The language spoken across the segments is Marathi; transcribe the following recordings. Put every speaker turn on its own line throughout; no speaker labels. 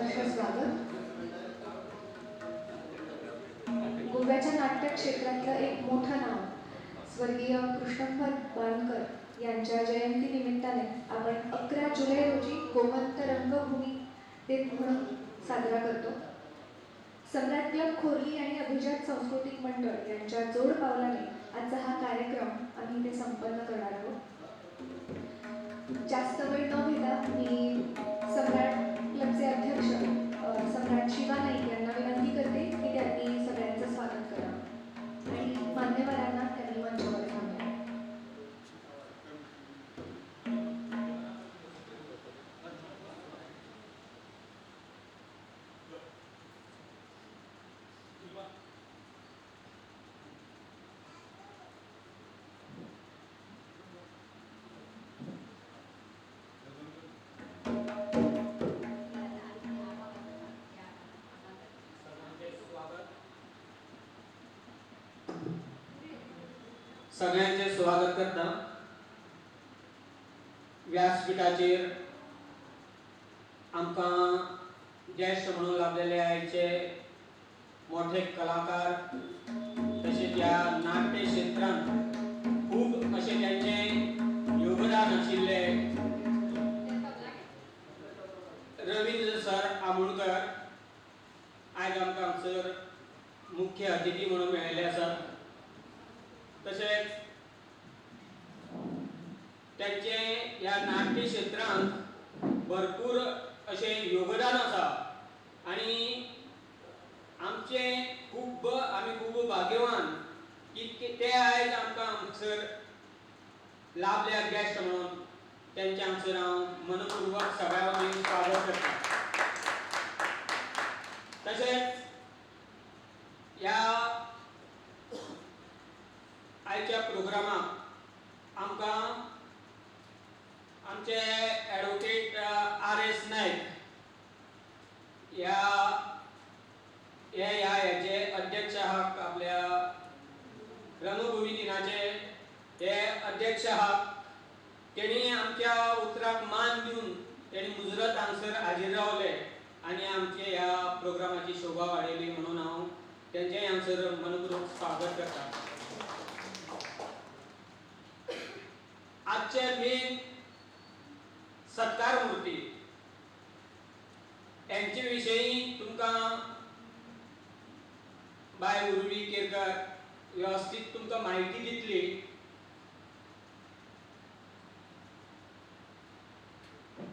सहर्ष स्वागत. गोव्याच्या नाट्य क्षेत्रातलं एक मोठं नाव स्वर्गीय कृष्णप्पा बाळवणकर यांच्या जयंती निमित्ताने आपण 11 जुलै रोजी गोमंत रंगभूमी दिन म्हणून साजरा करतो. सम्राट क्लब खोर्ली आणि अभिजात सांस्कृतिक मंडळ यांच्या जोड पावलाने आजचा हा कार्यक्रम आम्ही इथे संपन्न करणार आहोत. जास्त वेळ न घेता मी सम्राट क्लबचे अध्यक्ष सम्राट शिवा नाईक यांना विनंती करते की त्यांनी सगळ्यांचं स्वागत करावं आणि मान्यवरांना त्यांनी मंचावर थांबवावे.
सगळ्यांचे स्वागत करता. व्यासपीठाचेर आमकां ज्येष्ठ म्हणून लाभलेले आयचे मोठे कलाकार तशेंच ह्या नाट्य क्षेत्रांत खूब अशें त्यांचे योगदान आशिल्ले रवींद्र सर आमोणकर आयज आमकां हांगसर मुख्य अतिथी म्हणून मेळिल्ले आसात. तशेंच त्यांचे ह्या नाट्य क्षेत्रांत भरपूर अशें योगदान आसा आनी आमी खूब भाग्यवान की ते आयज आमकां हांगसर लाभल्या गेस्ट म्हणून त्यांचे हांगसर हांव मनपूर्वक सगळ्या वतीन स्वागत करता. तशेंच ह्या आयच्या प्रोग्रामाक आमकां आमचे ॲडवोकेट आर.एस. नायक ह्याचे अध्यक्ष आहात, आपल्या रंगभूमी दिनाचे हे अध्यक्ष आहात. तेणी आमच्या उतराक मान दिवन तेणी मुजरत हांगसर हाजीर रावले आनी आमचे ह्या प्रोग्रामाची शोभा वाडयली म्हणून हांव तेंचेय हांगसर मनपूर्वक स्वागत करता. आजचे मेन सत्कार मूर्ती यांचे विशयी तुमकां बाय उर्वी केरकर व्यवस्थित तुमकां म्हायती दितली.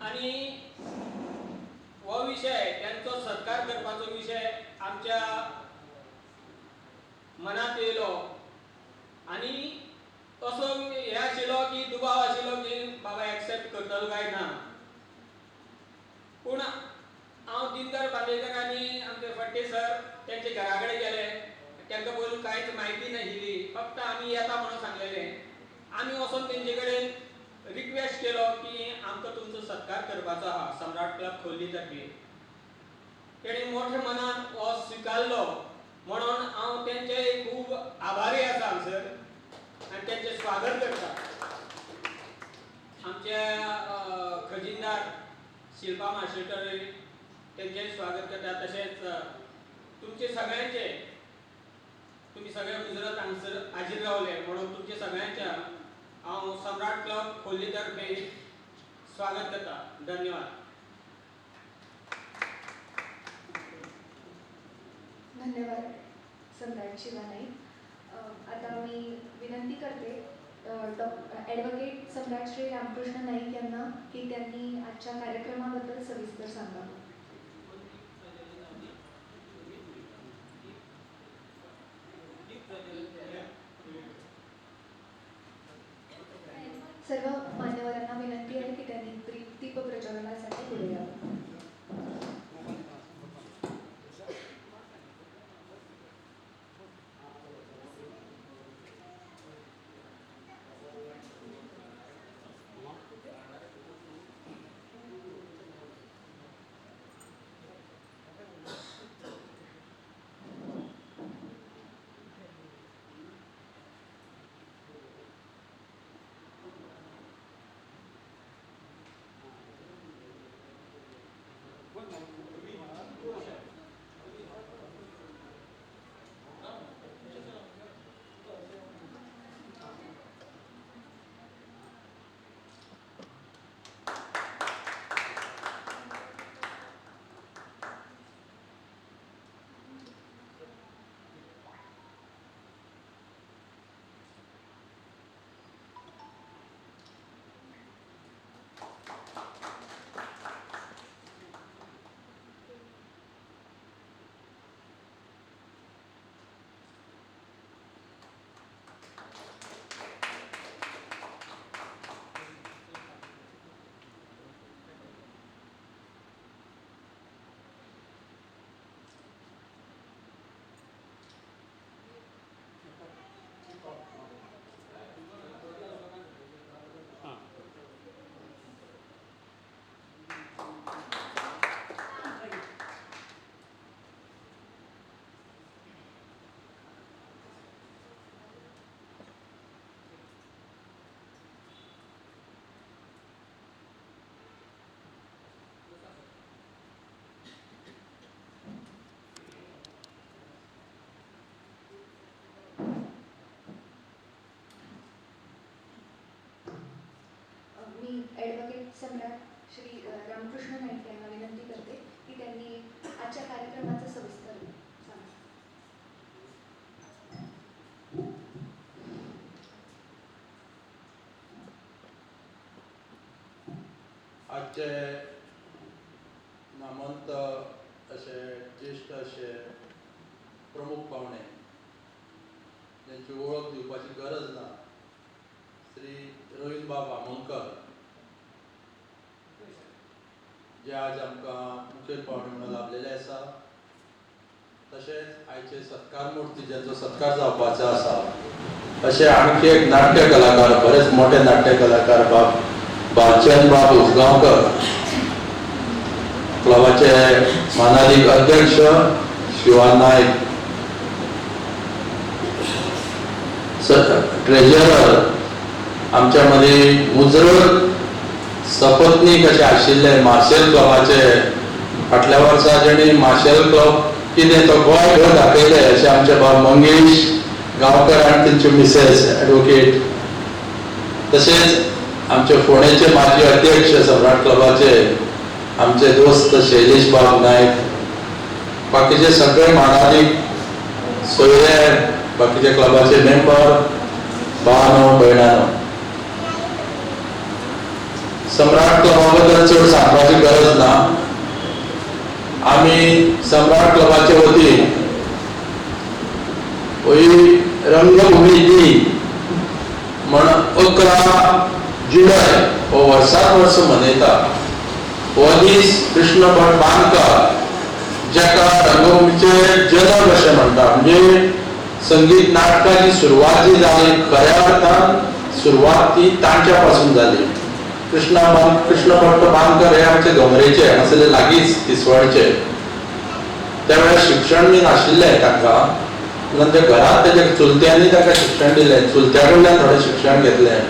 आनी हो विशय त्यांचो सत्कार करपाचो विशय आमच्या मनात येयलो आनी असो हे आशिल्लो की दुबाव आशिल्लो की बाबा एक्सेप्ट करतलो काय ना. पूण हांव दिनकर बांदेकर आनी आमचे फडते सर तेंचे घरा कडेन गेले. तांकां पयलू कांयच म्हायती नाशिल्ली, फक्त आमी येता म्हणून सांगलेलें. आमी वचोन तेंचे कडेन रिक्वेस्ट केलो की आमकां तुमचो सत्कार करपाचो आहा सम्राट क्लब खोर्ली तर्फे. तेणी मोठ्या मनान हो स्विकारलो म्हणून हांव तेंचे खूब आभारी आसा हांगसर आनी तेंचे स्वागत करता. आमचे खजिनदार शिल्पा माशेलकर तेंचेय स्वागत करता. तशेंच तुमचे सगळ्यांचे तुमी सगळे मुजरत हांगसर हाजीर रावले म्हणून तुमचे सगळ्यांचे हांव सम्राट क्लब खोर्ली तर्फे स्वागत करता. धन्यवाद.
धन्यवाद सम्राट शिवा नाईक. आता मी विनंती करते ॲडव्होकेट सम्राट श्री रामकृष्ण नाईक यांना की त्यांनी आजच्या कार्यक्रमाबद्दल सविस्तर सांगावं. सर्व मान्यवरांना विनंती आहे की त्यांनी दीप प्रज्वलनासाठी पुढे यावं. सम्राट श्री रामकृष्ण नाईक यांना विनंती करते की त्यांनी आजच्या कार्यक्रमाचं सविस्तर सांगा.
आजचे नामवंत असे ज्येष्ठ असे प्रमुख पाहुणे ज्यांची ओळख दिवपाची गरज ना, श्री रोहित बाबा मंकर जे आज आमकां मुखेल पाहुणे म्हणून लाभलेले आसा. तशेंच आयचे सत्कार मूर्ती ज्यांचो सत्कार जावपाचो आसा अशे आणखी एक नाट्य कलाकार, बरेच मोठे नाट्य कलाकार भालचंद बाब उसगांवकर, क्लबाचे मानाधिक अध्यक्ष शिवा नायक, ट्रेजरर आमच्या मध्ये मुजरत सपत्नीक अशें आशिल्ले मार्शल क्लबाचे फाटल्या वर्सा जेणी मार्शल क्लब कितें तो गोंयभर दाखयले अशें आमचे बाब मंगेश गांवकर आनी तेंचे मिसेस एडवोकेट. तशेंच आमचे फोंडेचे माजी अध्यक्ष सम्राट क्लबाचे आमचे दोस्त शैलेश बाब नायक, बाकीचे सगळे मानाधिक सोयरे, बाकीचे क्लबाचे मेंबर, भावानो भयणानो. सम्राट क्लबा बद्दल चड सांगपाची गरज ना. आमी सम्राट क्लबाचे वतीन रंगभूमी दिन म्हण 11 जुलय हो वर्साक वर्स मनयता. हो दीस कृष्ण भट बांदकर जाका रंगभूमीचे जनक अशें म्हणटा, म्हणजे संगीत नाटकाची सुरवात जी जाली खऱ्या अर्थान सुरवात ती तांच्या पासून जाली. कृष्ण भट्ट बांदकर हे आमचे गमरेचे हांगासरले लागींच तिसवाडचे. त्यावेळेस शिक्षण बी नाशिल्लें तांकां, म्हणून ते घरांत तेजे चुलत्यांनी ताका शिक्षण दिलें. चुलत्या कडल्यान थोडें शिक्षण घेतलें.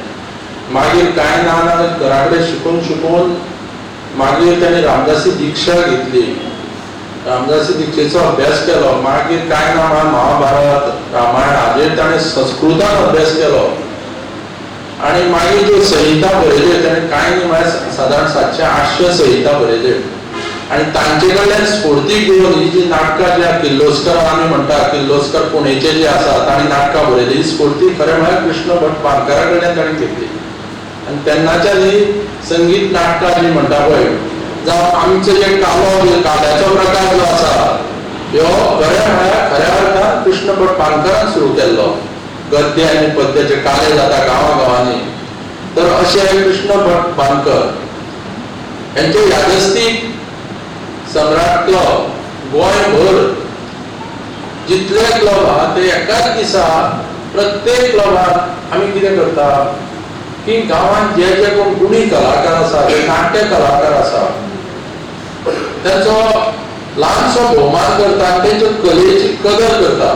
मागीर कांय ना घरा कडेन शिकून मागीर ताणें रामदासी दिक्षा घेतली. रामदासी दिक्षेचो अभ्यास केलो. मागीर कांय ना महाभारत रामायण हाजेर ताणें संस्कृतान अभ्यास केलो. आणि मागीर ज्यो संहिता बरयल्यो ताणें कांय न्ही म्हळ्यार सादारण 700-800 संहिता बरयल्यो. आणि तांचे कडल्यान स्फूर्ती घेवन ही जी नाटकां ज्या किर्लोस्कर आमी म्हणटा, किर्लोस्कर पुणेचे जे आसा तांणी नाटकां बरयली, ही स्फूर्ती खरें म्हळ्यार कृष्ण भट बांदकरा कडल्यान ताणें घेतली. आनी तेन्नाच्या ही संगीत नाटकां जी म्हणटा पळय, जावं आमचो जे काल्याचो प्रकार जो आसा ह्यो खरें म्हळ्यार खऱ्या अर्थान कृष्ण भट बांदकरान सुरू केल्लो. गद्य आनी पद्याचे काले जाता गांवांनी. तर अशे कृष्ण भट बांदकर यांचे यादस्तीक सम्राट क्लब गोंयभर जितले क्लब आहा ते एकाच दिसा प्रत्येक क्लबान आमी कितें करता की गांवांत जे जे कोण गुणी कलाकार आसा, जे नाट्य कलाकार आसा, तांचो ल्हानसो भोवमान करता, तेंच्या कलेची कदर करता,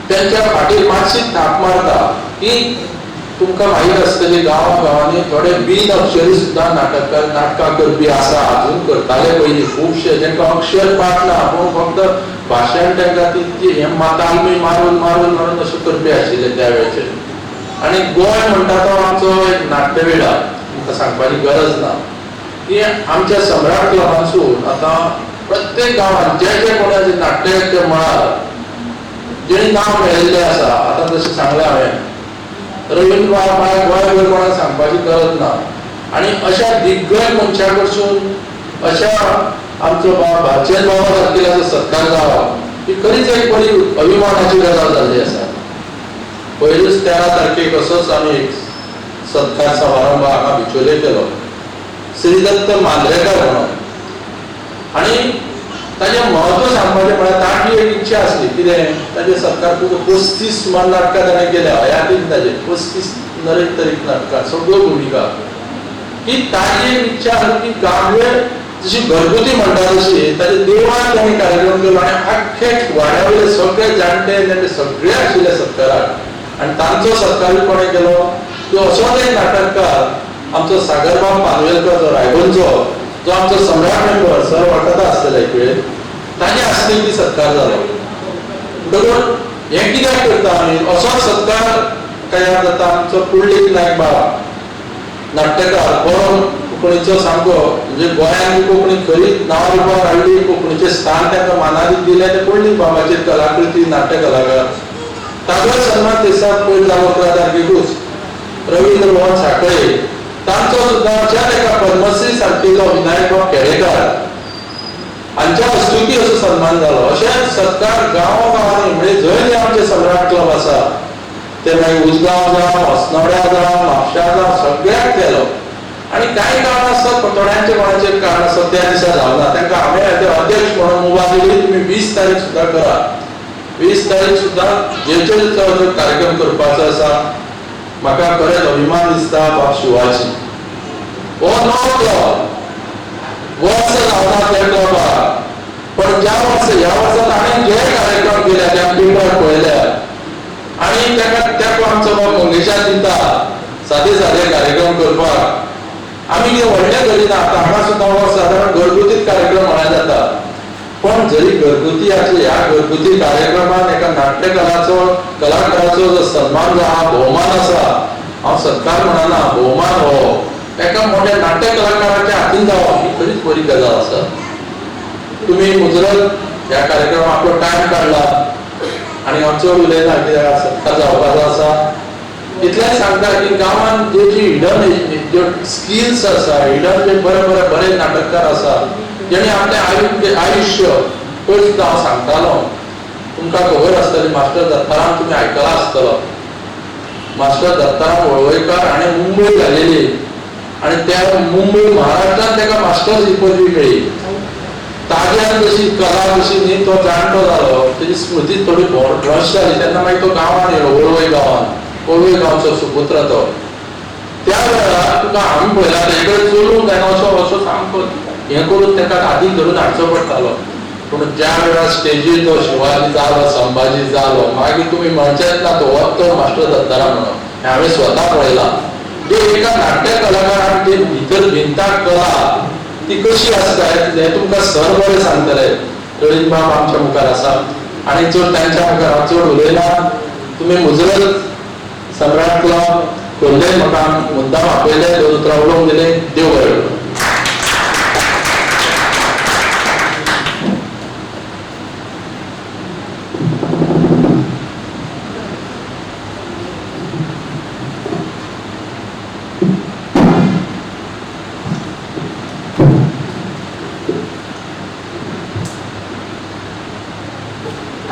त्यांच्या फाटीर मातशी थाप मारता. की तुमकां माहीत आसतली गांवांनी थोडे बिन अक्षरी सुद्दां नाटकां करपी आसा, अजून करताले पयलीं खुबशे, जेंका अक्षर पाठ ना पूण फक्त भाशण तांकां ती तालमी मारून अशें करपी आशिल्ले त्या वेळेचेर. आनी गोंय म्हणटा तो आमचो एक नाट्यवेळा, तुमकां सांगपाची गरज ना. की आमच्या सम्राट क्लबांसून आतां प्रत्येक गांवांत जे जे कोणाचे नाट्य मळार जेणी नांव मेळिल्लें आसा, आतां जशें सांगलें हांवें रवींद्र बाब गोंयभर कोणाक सांगपाची गरज ना. आनी अशा दिग्गज मनशा कडसून अशा आमचो भालचंद बाबा सारकेलो सत्कार जावप ही खरीच एक बरी अभिमानाची गजाल जाल्ली आसा. पयलींच 13 तारखेक असोच आमी एक सत्कार समारंभ हांगा बिचोले केलो श्रीदत्त मांद्रेकार म्हणून. आनी ताजें महत्व सांगपाचें म्हळ्यार ताची एक इच्छा आसली. कितें ताजे सत्कार 35 सुमार नाटकां ताणें केल्या हयातीन, ताजे 35 तरेक नाटकां, सगळ्यो भुमिका. की ताजी एक इच्छा आसली की गांवचे जशी घरगुती म्हणटा तशी ताजे देवळांत ताणें कार्यक्रम केलो आनी आख्खे वाड्या वयले सगळे जाणटे ते सगळे आशिल्ले सत्काराक. आनी तांचो सत्कार कोणें केलो तो असोच एक नाटककार आमचो सागरबाब पानवेलकर जो रायबंदचो, जो आमचो सम्राट मेंबर सर वळखता आसतले एक वेळ, ताजे हस्ते सत्कार जालो. म्हणटकूच हे कित्याक करता आमी असोच सत्कार तयार जाता. आमचो पुंडलीक नायक बाब नाट्यकार बरो कोंकणीचो सामको म्हणजे गोंयांत कोंकणी खरीच नांवां हाडली, कोंकणीचें स्थान ताका मानादीत दिलें ते पडली बाबाचेर कलाकृती नाट्य कलाकार. ताचो सन्मान दिसाक पयलीं जालो 11 तारखेकूच रवींद्र मोहन साखळे तांचो सुद्दां ज्या ताका पद्मश्री सारकिल्लो विनायक केळेकार हांच्या हस्तुकी असो सन्मान जालो. अशें सत्कार गांवांनी म्हणजे जंय आमचे सम्राट क्लब आसा ते मागीर उसगांव जावं, अस्नोड्या जावं, म्हापशा जावं सगळ्याक केलो. आणि काही कारण आसत थोड्यांचे कोणाचे कारण आसत त्या दिसा जावना तांकां हांवें अध्यक्ष म्हणून मुभा दिली तुमी 20 तारीख सुद्दां करा. 20 तारीख सुद्दां जेचो कार्यक्रम करपाचो आसा. म्हाका खरेंच अभिमान दिसता बाब शिवाजी हो नवो वर्स जावना त्या क्लबाक, पण ज्या वर्सा ह्या वर्सात हांवें जे कार्यक्रम केल्या त्या पिंपळ पळयल्या आणि त्याक आमचो बाब मंगेशार दिता सादे सादे कार्यक्रम करपाक. आमी कितें व्हडलें करिना. आतां हांगा सुद्दां हो सादारण घरगुतीच कार्यक्रम म्हळ्यार जाता, पण जरी घरगुती आसले ह्या घरगुती कार्यक्रमांत एका नाट्यकलाचो कलाकाराचो जो सन्मान जो हा भोवमान आसा, हांव सत्कार म्हणना भोवमान हो एका मोठ्या नाट्य कलाकाराच्या हातीन जावप ही खरीच बरी गजाल आसा. तुमी मुजरत ह्या कार्यक्रमाक आपलो टायम काडला आणि हांव चड उलयना कित्याक सत्कार जावपाचो आसा. इतलें सांगता की गांवांत जे जी हिडन ज्यो स्किल्स आसा, हिडन जे बरे नाटककार आसा जेणे आपलें आयुश्य पयर सुद्दां हांव सांगतालो. तुमकां खबर आसतली मास्टर दत्ताराम तुमी आयकला आसतलो. मास्टर दत्ताराम वळवयकार हाणें मुंबय घालेली आणि त्या मुंबय महाराष्ट्रांत ताका मास्टर्स ही पदवी मेळ्ळी. ताज्यान जशी कला जशी न्ही तो जाणटो जालो तेजी स्मृती थोडी भ्रश्ट जाली तेन्ना मागीर तो गांवांत येयलो वळवय गांवांत. वळवय गांवचो सुपुत्र तो. त्या वेळार तुका आमी पळयला तेजे कडेन चलूंक जायना असो सामको हें करून ताका हातीक धरून हाडचो पडटालो. पूण ज्या वेळार स्टेजीर तो शिवाजी जालो, संभाजी जालो, मागीर तुमी म्हणचेच ना तो वतो मास्टर दत्ताराम म्हणून. हें हांवें स्वता पळयलां. जे एका नाट्य कलाकाराक जे भितर भिंताक कला ती कशी आसता हे तुमकां सर बरें सांगतले. रवींद्र बाब आमच्या मुखार आसा आनी चड तांच्या मुखार हांव चड उलयना. तुमी मुजरत सम्राट क्लब खोल्ले, म्हाका मुद्दाम आपयले, 2 उतरां उलोवंक दिले. देव बरें करूं.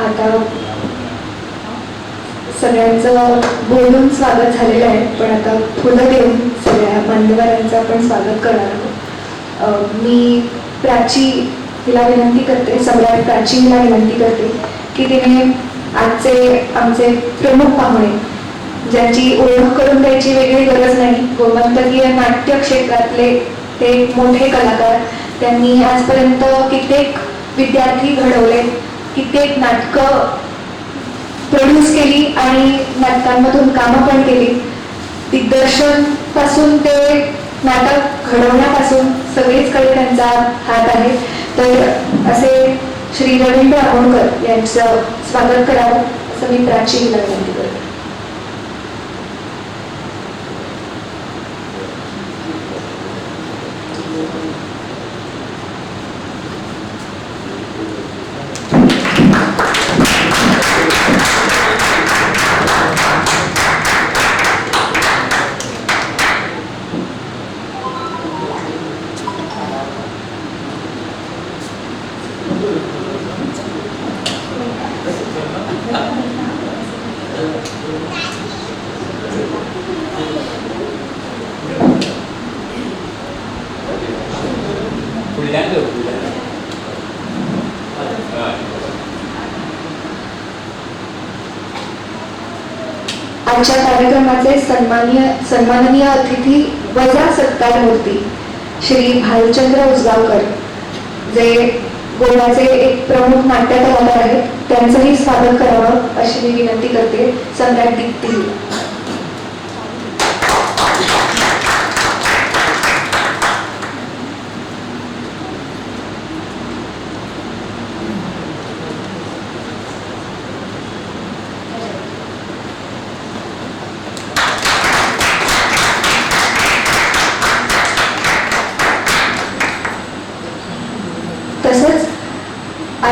आता सगळ्यांचं बोलून स्वागत झालेलं आहे, पण आता फुलं देऊन सगळ्या मान्यवरांचं आपण स्वागत करणार आहोत. मी प्राची हिला विनंती करते, सम्राट प्राची हिला विनंती करते की तिने आजचे आमचे प्रमुख पाहुणे ज्यांची ओळख करून द्यायची वेगळी गरज नाही, गोमंतकीय नाट्य क्षेत्रातले ते मोठे कलाकार, त्यांनी आजपर्यंत कित्येक विद्यार्थी घडवले, कित्येक नाटकं प्रोड्यूस केली आणि नाटकांमधून कामं पण केली. दिग्दर्शन पासून ते नाटक घडवण्यापासून सगळीचकडे त्यांचा हात आहे. तर असे श्री रवींद्र आमोणकर यांचं स्वागत करावं असं मी प्राचीला विनंती करते. आजच्या कार्यक्रमाचे सन्माननीय अतिथी वजा सत्कार मूर्ती श्री भालचंद्र उसगावकर जे गोव्याचे एक प्रमुख नाट्य कलाकार आहेत, त्यांचंही स्वागत करावं अशी मी विनंती करते. सम्राट दीप्ती.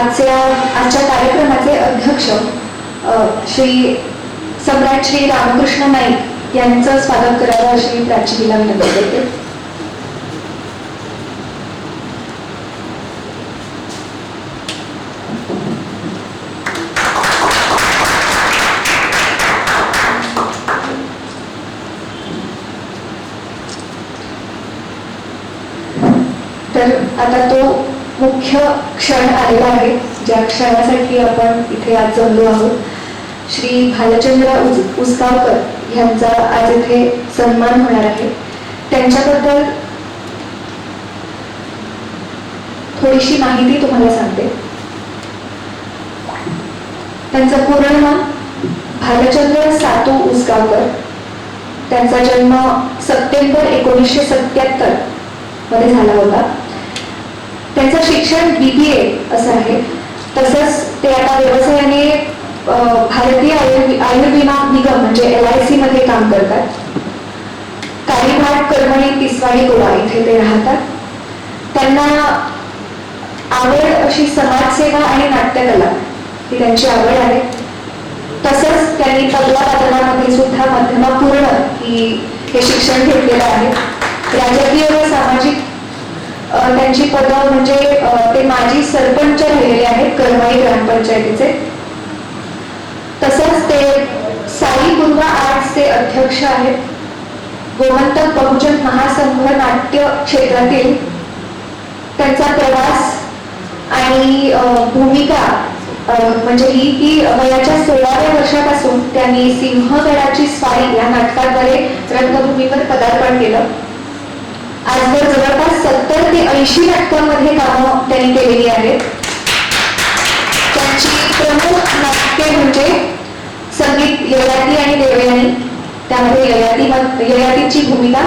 आजच्या कार्यक्रमाचे अध्यक्ष श्री सम्राट श्री रामकृष्ण नाईक यांचं स्वागत करावं अशी प्राचीला विनंती करते. तर आता तो मुख्य क्षण आलेला आहे, ज्या क्षणासाठी आपण इथे आज जमलो आहोत. श्री भालचंद्र उसगावकर यांचा आज इथे सन्मान होणार आहे. त्यांच्याबद्दल थोडीशी माहिती तुम्हाला सांगते. त्यांचं पूर्ण नाव भालचंद्र सातू उसगावकर. त्यांचा जन्म सप्टेंबर 1977 मध्ये झाला होता. त्यांचं शिक्षण BBA असं आहे. तसंच ते आता व्यवसायाने भारतीय आयुर्विमा निगम म्हणजे LIC मध्ये काम करतात. कालीघाट करमणी तिसवाडी गोवा इथे ते राहतात. त्यांना आवड अशी समाजसेवा आणि नाट्यकला ही त्यांची आवड आहे. तसंच त्यांनी तबला वादनामध्ये सुद्धा मध्यमपूर्ण हे शिक्षण घेतलेलं आहे. राजकीय व सामाजिक त्यांची पदं म्हणजे ते माजी सरपंच राहिलेले आहेत करमणी ग्रामपंचायतीचे. तसंच ते साई गुरुवा आर्ट्सचे अध्यक्ष आहेत. गोमंतक बहुजन महासंघ नाट्य क्षेत्रातील त्यांचा प्रवास आणि भूमिका म्हणजे ही वयाच्या 16व्या वर्षापासून त्यांनी सिंहगडाची स्वारी या नाटकाद्वारे रंगभूमीवर पदार्पण केलं. आजवर जवळपास 70 ते 80 नाटकांमध्ये कामं त्यांनी केलेली आहेत. त्यांची प्रमुख नाटके म्हणजे संगीत ययाती आणि देवयानी. त्यामध्ये ययातीची भूमिका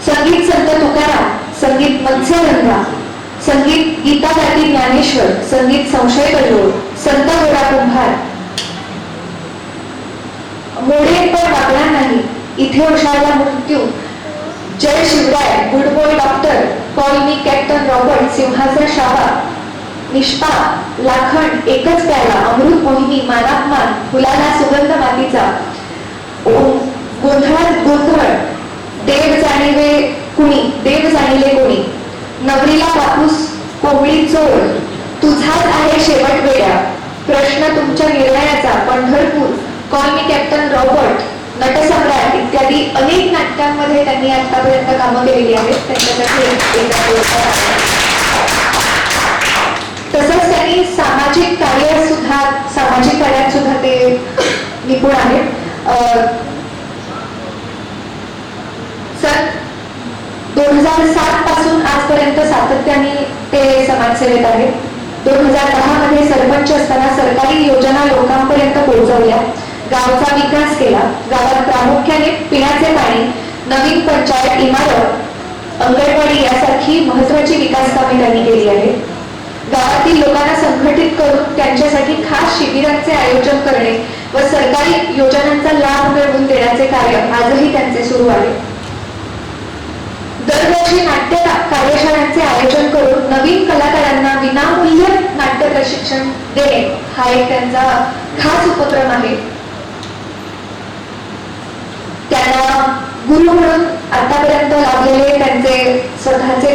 संगीत संत तुकाराम, संगीत मत्स्यगंधा, संगीत गीतागाती ज्ञानेश्वर, संगीत संशय कल्लोळ, संत गोरा कुंभार, मोडे पण वागणार नाही, इथे उशाळला मृत्यू, जय Shivray, good boy doctor, call me captain Robert, सिंहाचा शाबा, निष्पाप, लाखन, एकच प्याला, अमृत मोहिनी, मानापमान, फुलाला सुगंध मातीचा, गोंधळात गोंधळ, देव जाणिले कोणी, नवरीला कापूस, कोंबडी चोर, तुझाच आहे शेवट वेड्या, प्रश्न तुमच्या निर्णयाचा, Pandharpur, call me captain Robert, Natsamrat इत्यादी अनेक नाटकांमध्ये त्यांनी आतापर्यंत कामं केलेली आहेत. त्यांच्यासाठी तसंच त्यांनी सामाजिक कार्यात सुद्धा ते निपुण आहेत. सन 2007 पासून आजपर्यंत सातत्याने ते समाजसेवेत आहेत. 2010 मध्ये सरपंच असताना सरकारी योजना लोकांपर्यंत पोहोचवल्या, गावचा विकास केला. गावात प्रामुख्याने पिण्याचे पाणी, नवीन पंचायत इमारत, अंगणवाडी यासारखी महत्वाची विकास कामे त्यांनी केली आहेत. गावातील लोकांना संघटित करून त्यांच्यासाठी खास शिबिरांचे आयोजन करणे व सरकारी योजनांचा लाभ मिळवून देण्याचे कार्य आजही त्यांचे सुरू आहे. दरवर्षी नाट्य कार्यशाळांचे आयोजन करून नवीन कलाकारांना विनामूल्य नाट्य प्रशिक्षण देणे हा एक त्यांचा खास उपक्रम आहे. त्यांना गुरु म्हणून आतापर्यंत लाभलेले त्यांचे स्वतःचे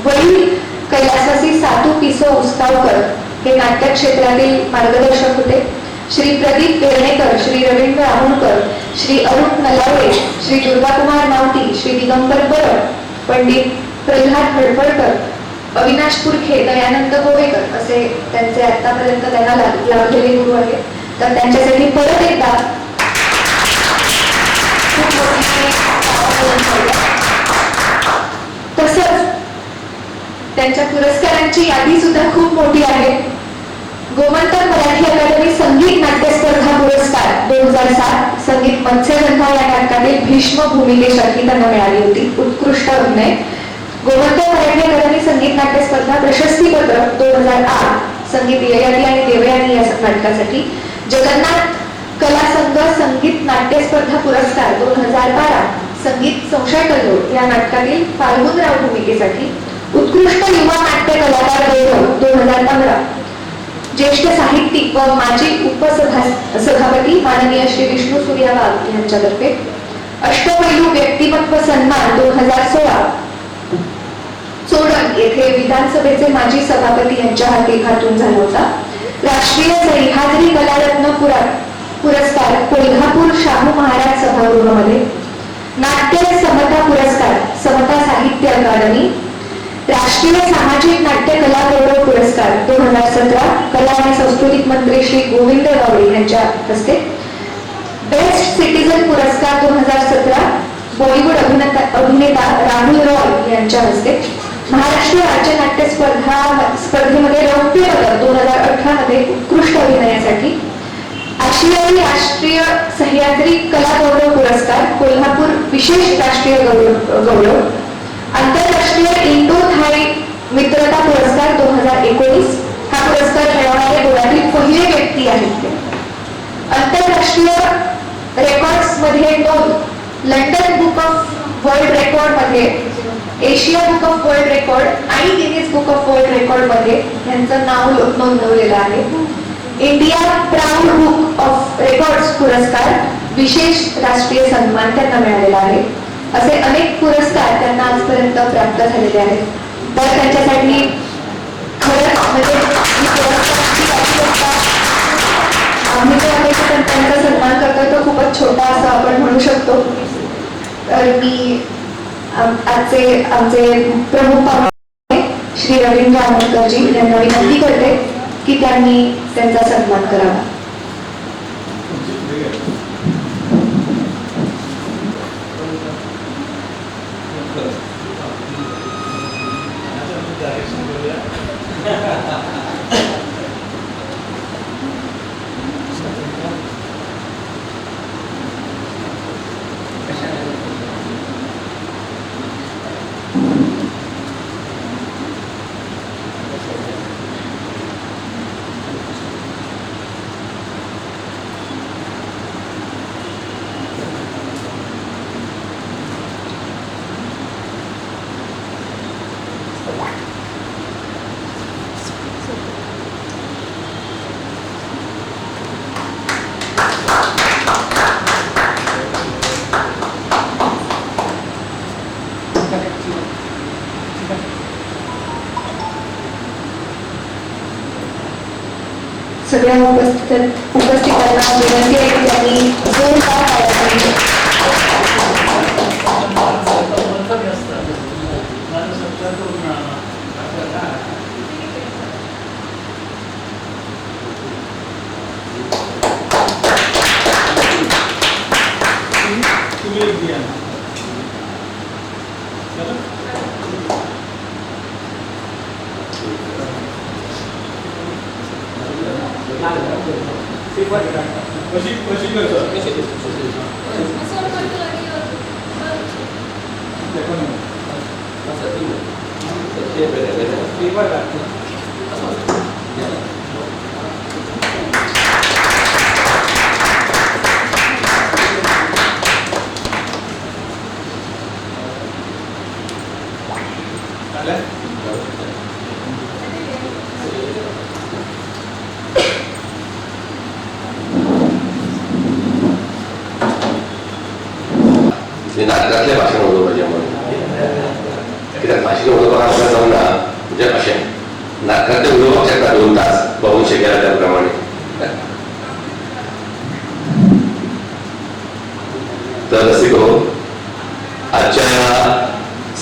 वडील कैलासवासी सातू पिसो उसगावकर हे नाट्य क्षेत्रातील मार्गदर्शक होते. श्री प्रदीप पेरणेकर, श्री रवींद्र आहुणकर, श्री अरुण नलावडे, श्री दुर्गाकुमार मावती, श्री दिगंबर बरड, पंडित प्रल्हाद हडफडकर, अविनाश पुरखे, दयानंद गोवेकर असे त्यांचे आतापर्यंत त्यांना लाभलेले गुरु आहेत. तर त्यांच्यासाठी परत एकदा तसंच त्यांच्या पुरस्कारांची यादी सुद्धा खूप मोठी आहे. गोमंतक मराठी अकादमी संगीत नाट्य स्पर्धा पुरस्कार 2007 संगीत मत्स्यगंधा या नाटकातील भीष्म भूमिकेसाठी त्यांना मिळाली होती उत्कृष्ट अभिनय. गोमंतक मराठी अकादमी संगीत नाट्य स्पर्धा प्रशस्तीपत्र 2008 संगीत ययाती आणि देवयानी या नाटकासाठी. जगन्नाथ कला संघ संगीत नाट्य स्पर्धा पुरस्कार 2012 संगीत संशय कल्लोळ या नाटकातील फाल्गुनराव भूमिकेसाठी. उत्कृष्ट युवा नाट्य कलाकार गौरव 2015, ज्येष्ठ साहित्यिक व माजी उपसभापती माननीय श्री विष्णू सूर्यावाग यांच्यातर्फे अष्टपैलू व्यक्तिमत्व सन्मान 2016 सोडण येथे विधानसभेचे माजी सभापती यांच्या हातून झाला होता. राष्ट्रीय सह्याद्री कलारत्न पुरस्कार कोल्हापूर शाहू महाराज सभागृहामध्ये, नाट्य समता पुरस्कार समता साहित्य अकादमी, राष्ट्रीय सामाजिक नाट्य कला गौरव पुरस्कार 2017 कला आणि सांस्कृतिक मंत्री श्री गोविंद गावडे यांच्या हस्ते, बेस्ट सिटीजन पुरस्कार 2017 बॉलिवूड अभिनेता राहुल रॉय यांच्या हस्ते, महाराष्ट्र राज्य नाट्य स्पर्धेमध्ये रौप्य पदक 2018 मध्ये उत्कृष्ट अभिनयासाठी, आशियाई राष्ट्रीय सह्याद्री कला गौरव पुरस्कार कोल्हापूर विशेष राष्ट्रीय गौरव, आंतरराष्ट्रीय इंडो थाय मित्रता पुरस्कार 2019 हा पुरस्कार मिळवणारे गोव्यातील पहिले व्यक्ती आहेत. आंतरराष्ट्रीय रेकॉर्ड्स मध्ये London book of world record मध्ये, Asia book of world record आणि Guinness book of world record मध्ये यांचं नाव नोंदवलेलं आहे. India proud book of records पुरस्कार विशेष राष्ट्रीय सन्मान त्यांना मिळालेला आहे. असे अनेक पुरस्कार त्यांना आजपर्यंत प्राप्त झालेले आहेत. तर त्यांच्यासाठी खरंच म्हणजे आम्ही जो त्यांचा सन्मान करतोय तो खूपच छोटा असं आपण म्हणू शकतो. तर मी आमचे प्रमुख पाहुणे श्री रवींद्र आमोणकरजी यांना विनंती करते की त्यांनी त्यांचा सन्मान करावा. सगळ्या उपस्थितांना विनंती आहे की त्यांनी जोरदार टाळ्या
नाटकातल्या भाषण होतो माझ्यामुळे भाषिक होतो आपल्याला जाऊन ना म्हणजे असे नाटकातले उद्योग शकता 2 तास बघून शिकायला त्याप्रमाणे. तर रसिक हो, आजच्या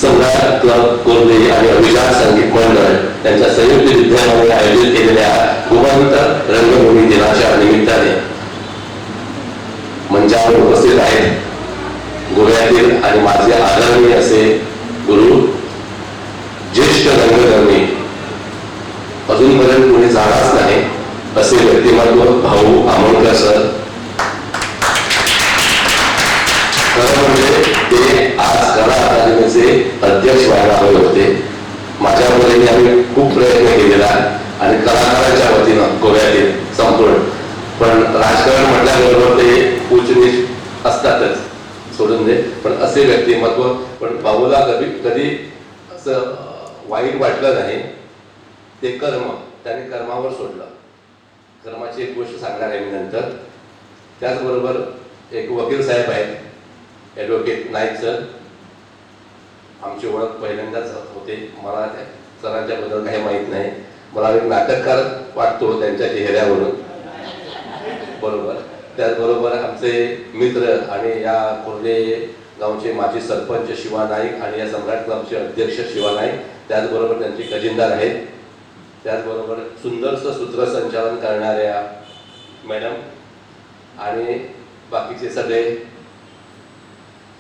सम्राट क्लब कोल्हे आणि अभिजात संगीत मंडळ त्यांच्या संयुक्त विद्यमाने आयोजित केलेल्या गुणवंत रंगभूमी दिनाच्या निमित्ताने मंचावर उपस्थित आहेत गोव्यातील आणि माझे आदरणीय असे गुरु, ज्येष्ठ रंगकर्मी, अजूनपर्यंत कोणी जाणारच नाही असे व्यक्तिमत्व भाऊ आमोणकर सर. खरं म्हणजे ते आज कला अकादमीचे अध्यक्ष व्हायला हवे होते. माझ्या मुलीने आम्ही खूप प्रयत्न केलेला आणि कलाकारांच्या वतीनं गोव्यातील संपूर्ण, पण राजकारण म्हटल्याबरोबर ते उच्च असतातच, सोडून दे. पण असे व्यक्तिमत्व, पण भाऊला कधी असं
वाईट वाटलं नाही ते कर्म, त्याने कर्मावर सोडलं. कर्माची एक गोष्ट सांगणार आहे मी नंतर. त्याचबरोबर एक वकील साहेब आहेत, ॲडव्होकेट नाईक सर. आमची ओळख पहिल्यांदाच होते. मला त्या सरांच्याबद्दल काही माहीत नाही. मला एक नाटककार वाटतो त्यांच्या चेहऱ्यावरून, बरोबर. त्याचबरोबर आमचे मित्र आणि या कोर्ले गावचे माजी सरपंच शिवा नाईक आणि या सम्राट क्लबचे अध्यक्ष शिवा नाईक, त्याचबरोबर त्यांचे खजिनदार आहेत. त्याचबरोबर सुंदरसं सूत्रसंचालन करणाऱ्या मॅडम आणि बाकीचे सगळे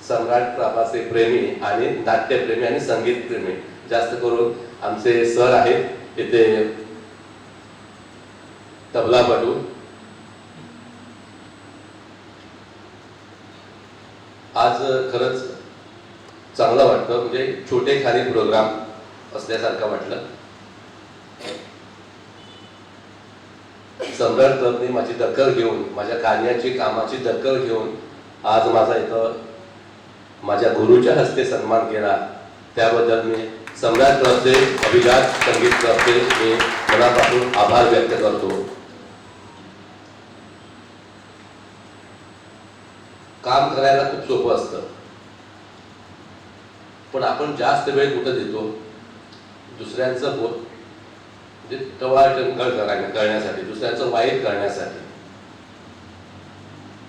सम्राट क्लबाचे प्रेमी आणि नाट्यप्रेमी आणि संगीत प्रेमी, जास्त करून आमचे सर आहेत इथे तबलापटू. आज खरंच चांगलं वाटतं, म्हणजे छोटे खाली प्रोग्राम असल्यासारखं वाटलं. सम्राट क्लबने माझी दखल घेऊन, माझ्या कार्याची कामाची दखल घेऊन आज माझा इथं माझ्या गुरुच्या हस्ते सन्मान केला. त्याबद्दल मी सम्राट क्लबचे, अभिजात संगीत क्लबचे मी मनापासून आभार व्यक्त करतो. काम करायला खूप सोपं असतं, पण आपण जास्त वेळ कुठं देतो? दुसऱ्यांचं म्हणजे टवाळटंगळ करण्यासाठी, दुसऱ्यांचं वाईट करण्यासाठी.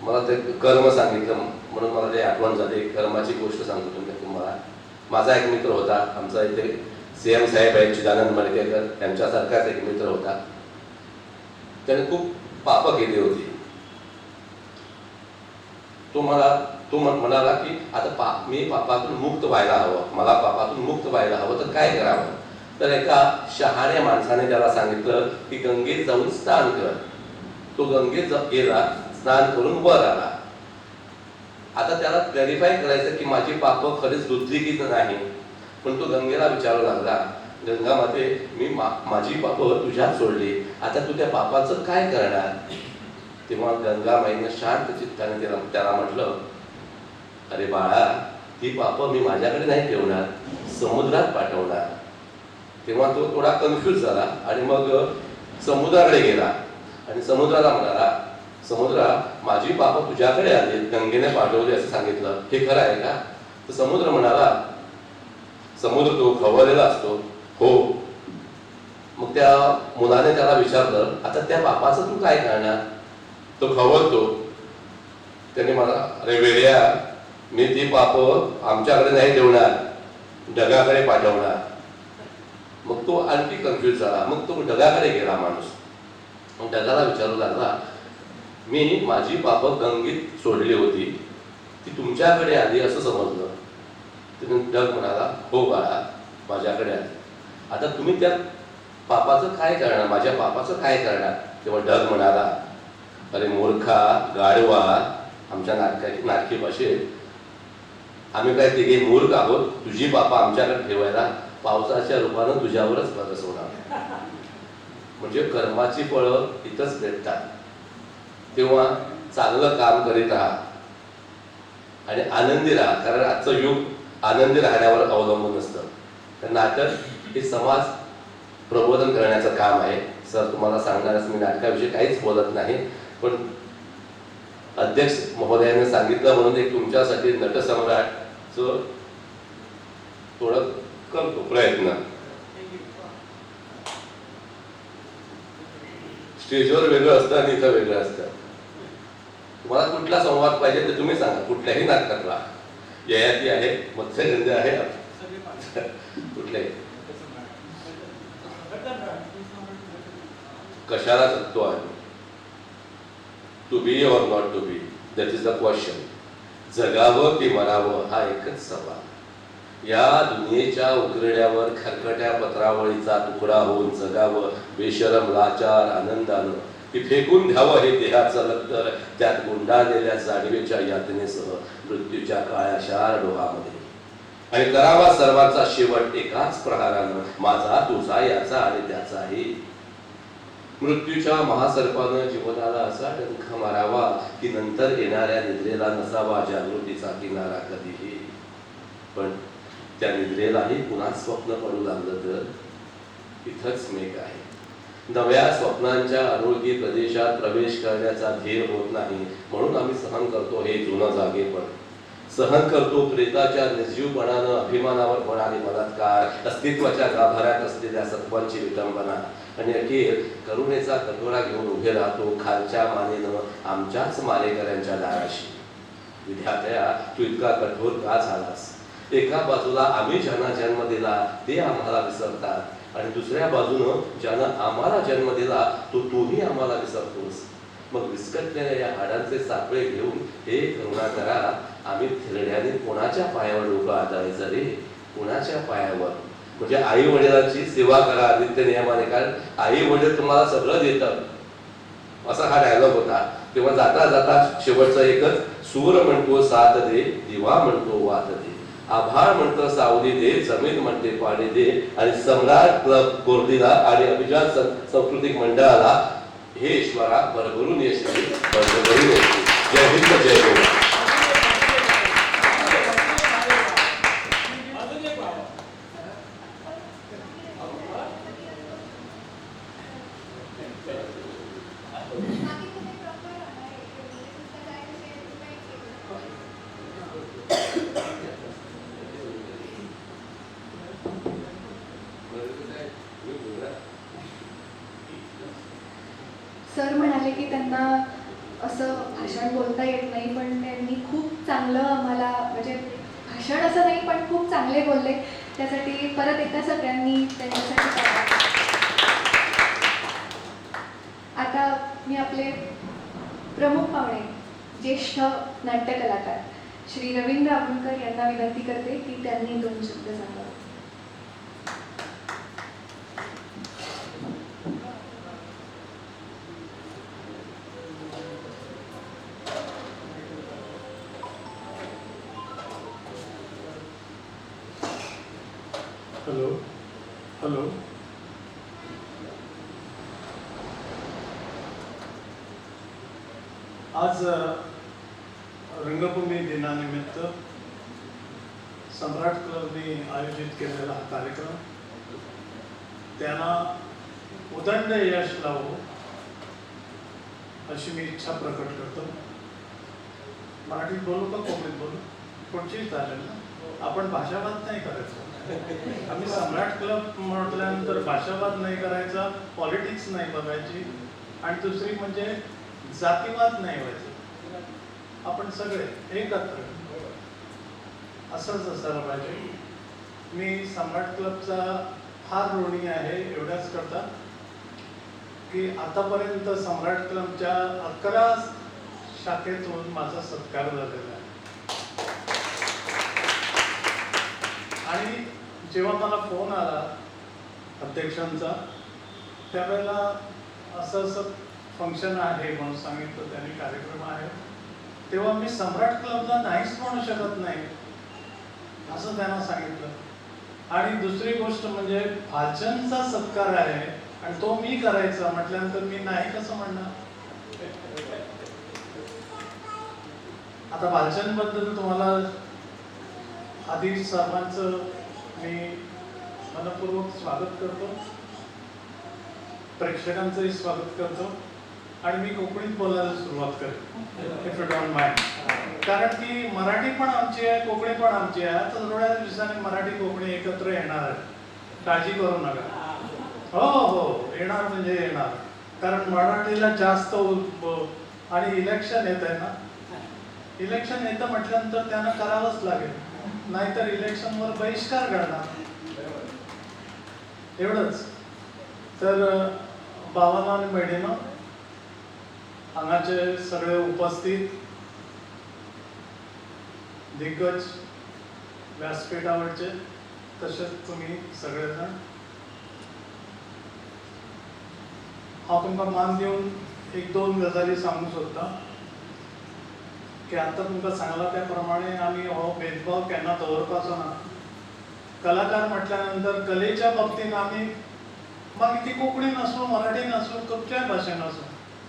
मला ते कर्म सांगितलं म्हणून मला ते आठवण झाली. कर्माची गोष्ट सांगतो तुम्हाला. माझा एक मित्र होता, आमचा इथे CM साहेब आहेत चिदानंद मडकेकर, त्यांच्यासारखाच एक मित्र होता. त्याने खूप पापं केली होती. तो म्हणाला की आता मी पापातून मुक्त व्हायला हवं, मला पापातून मुक्त व्हायला हवं, तर काय करावं? तर एका शहाण्या माणसाने त्याला सांगितलं की गंगेत जाऊन स्नान कर. तो गंगेत गेला, स्नान करून वर आला. आता त्याला क्लॅरिफाय करायचं की माझी पापं खरीच धुतली की नाही. पण तो गंगेला विचारू लागला, गंगा माते, मी माझी पापं तुझ्यात सोडली, आता तू त्या पापाचं काय करणार? तेव्हा गंगा माईनं शांत चित्ताने त्याला म्हटलं, अरे बाळा, ही पापं मी माझ्याकडे नाही ठेवणार, समुद्रात पाठवणार. तेव्हा तो थोडा कन्फ्यूज झाला आणि मग समुद्राकडे गेला आणि समुद्राला म्हणाला, समुद्रा, माझी पापं तुझ्याकडे आली, गंगेने पाठवली असं सांगितलं, हे खरं आहे का? तर समुद्र म्हणाला, समुद्र तो खवळलेला असतो. हो. मग त्या मुलाने त्याला विचारलं, आता त्या पापाचं तू काय करणार? तो खवळतो. त्याने मला, अरे वेड्या, मी ती पापं आमच्याकडे नाही ठेवणार, ढगाकडे पाठवणार. मग तो आणखी कन्फ्यूज झाला. मग तो ढगाकडे गेला माणूस. मग ढगाला विचारू लागला, मी माझी पापं गंगेत सोडली होती, ती तुमच्याकडे आली असं समजलं. ढग म्हणाला, हो बाळा, माझ्याकडे आली. आता तुम्ही त्या पापाचं काय करणार, माझ्या पापाचं काय करणार? तेव्हा ढग म्हणाला, अरे मूर्खा, गाढवा, आमच्या नाटकी भाषेत आम्ही काय तिघे मूर्ख आहोत, तुझी पापा आमच्याकडे ठेवायला पावसाच्या रूपानं तुझ्यावरच बरसवणार. म्हणजे कर्माची फळं इथंच भेटतात. तेव्हा चांगलं काम करीत राहा आणि आनंदी राहा, कारण आजचं युग आनंदी राहण्यावर अवलंबून असतं. तर नाटक हे समाज प्रबोधन करण्याचं काम आहे. सर तुम्हाला सांगणारच, मी नाटकाविषयी काहीच बोलत नाही, पण अध्यक्ष महोदयाने सांगितलं म्हणून एक तुमच्यासाठी नटसम्राटचं थोडं करतो प्रयत्न. स्टेजवर वेगळं असतं आणि इथं वेगळं असतं. तुम्हाला कुठला संवाद पाहिजे ते तुम्ही सांगा, कुठल्याही नाटकातला. ययाती आहे, मत्स्यगंध आहे, कुठल्याही. कशाला जगतो आहे? To be or not to be, that is the question. जगावं की मरावं हा एकच सवाल. या दुनियेच्या उकरड्यावर खरकट्या पत्रावळीचा तुकडा होऊन जगावं बेशरम लाचार आनंदानं, की फेकून द्यावं हे देहाचं लक्तर त्यात गुंडाळलेल्या जाणीवेच्या यातनेसह मृत्यूच्या काळ्याशार डोहामध्ये, आणि करावा सर्वांचा शेवट एकाच प्रहारानं, माझा तुझा याचा आणि त्याचाही. मृत्यूच्या महासर्पानं जीवनाला असा डंख मारावा की नंतर येणाऱ्या निद्रेला नसावा जागृतीचा किनारा कधीही. पण त्या निद्रेलाही पुन्हा स्वप्न पडू लागलं तर इथंच मेघ आहे. नव्या स्वप्नांच्या अनोळखी प्रदेशात प्रवेश करण्याचा धीर होत नाही, म्हणून आम्ही सहन करतो हे जुनं जागेपण. सहन करतो प्रेताच्या निर्जीवपणानं अभिमानावर होणारे बलात्कार, अस्तित्वाच्या गाभाऱ्यात असलेल्या सत्वांची विटंबना, आणि अखेर करुणेचा कटोरा घेऊन उभे राहतो खालच्या मानेनं आमच्याच मारेकऱ्यांच्या दाराशी. विधात्या, तू इतका कठोर का झालास? एका बाजूला आम्ही ज्यांना जन्म दिला ते आम्हाला विसरतात, आणि दुसऱ्या बाजूनं ज्यानं आम्हाला जन्म दिला तोही आम्हाला विसरतोस. मग विस्कटलेल्या या हाडांचे सापळे घेऊन हे करुणा करा, आम्ही थिरड्याने कोणाच्या पायावर डोकं आदळायचं रे? कोणाच्या पायावर? म्हणजे आई वडिलांची सेवा करा नित्य नियमाने, कारण आई वडील तुम्हाला सगळं देतात असा हा डायलॉग होता. तेव्हा जाता जाता शेवटचा एकच सूर म्हणतो साथ दे, दिवा म्हणतो वात दे, आभाळ म्हणतो सावली दे, जमीन म्हणते पाणी दे, आणि सम्राट क्लब कोर्दीला आणि अभिजात सांस्कृतिक मंडळाला हे ईश्वरा भरभरून यश दे, भरभरून यश दे. जय हिंद, जय गोवा.
सर म्हणाले की त्यांना असं भाषण बोलता येत नाही, पण त्यांनी खूप चांगलं आम्हाला, म्हणजे भाषण असं नाही पण खूप चांगले बोलले. त्यासाठी परत एकदा सगळ्यांनी त्यांच्यासाठी टाळ्या. आता मी आपले प्रमुख पाहुणे, ज्येष्ठ नाट्य कलाकार श्री रवींद्र आगुणकर यांना विनंती करते की त्यांनी 2 शब्द सांगावे.
हॅलो हॅलो आज रंगभूमी दिनानिमित्त सम्राट क्लबने आयोजित केलेला हा कार्यक्रम त्यांना उदंड यश लावो अशी मी इच्छा प्रकट करतो. मराठीत बोलू का कोकणीत बोलू? कोणचीही चालेल ना. आपण भाषावाद नाही करायचा. आम्ही सम्राट क्लब म्हटल्यानंतर भाषावाद नाही करायचा, पॉलिटिक्स नाही बघायची, आणि दुसरी म्हणजे जातीवाद नाही व्हायचं. आपण सगळे एकत्र असंच असायला पाहिजे. मी सम्राट क्लबचा फार ऋणी आहे एवढ्याच करता की आतापर्यंत सम्राट क्लबच्या 11 शाखेतून माझा सत्कार झालेला आहे. आणि जेव्हा मला फोन आला अध्यक्षांचा, त्यावेळेला असं फंक्शन आहे म्हणून सांगितलं त्यांनी, कार्यक्रम आहे, तेव्हा मी सम्राट क्लबला नाहीच म्हणू शकत नाही असं त्यांना सांगितलं. आणि दुसरी गोष्ट म्हणजे भालचंदचा सत्कार आहे आणि तो मी करायचा म्हटल्यानंतर मी नाही कसं म्हणणार. आता भालचंद बद्दल तुम्हाला आधी सर्वांचं मी मनपूर्वक स्वागत करतो, प्रेक्षकांचंही स्वागत करतो, आणि मी कोकणीत बोलायला सुरुवात करेन इफ यू डोंट माइंड. कारण की मराठी पण आमची आहे, कोकणी पण आमची आहे. आता थोड्या दिवसांनी मराठी कोकणी एकत्र येणार आहे, काळजी करू नका. हो हो येणार म्हणजे येणार, कारण मराठीला जास्त आणि इलेक्शन येत आहे ना, इलेक्शन येतं म्हटल्यानंतर त्यांना करावंच लागेल, नाहीतर इलेक्शनवर बहिष्कार करणार. एवढंच. तर भावांनो आणि बहिणींनो, हांगाचे सगळे उपस्थित दिग्गज व्यासपीठावरचे, तसेच तुम्ही सगळेजण, हांव तुमकां मान दिवन 1-2 गजाली सांगूंक सोदता की आता तुमकां सांगला त्या प्रमाणे आम्ही हो भेदभाव केन्ना दवरपाचो ना. कलाकार म्हटल्यानंतर कलेच्या बाबतीत आम्ही, मागीर ती कोंकणीन आसूं, मराठीन आसूं, खंयच्याय भाशेन आसूं,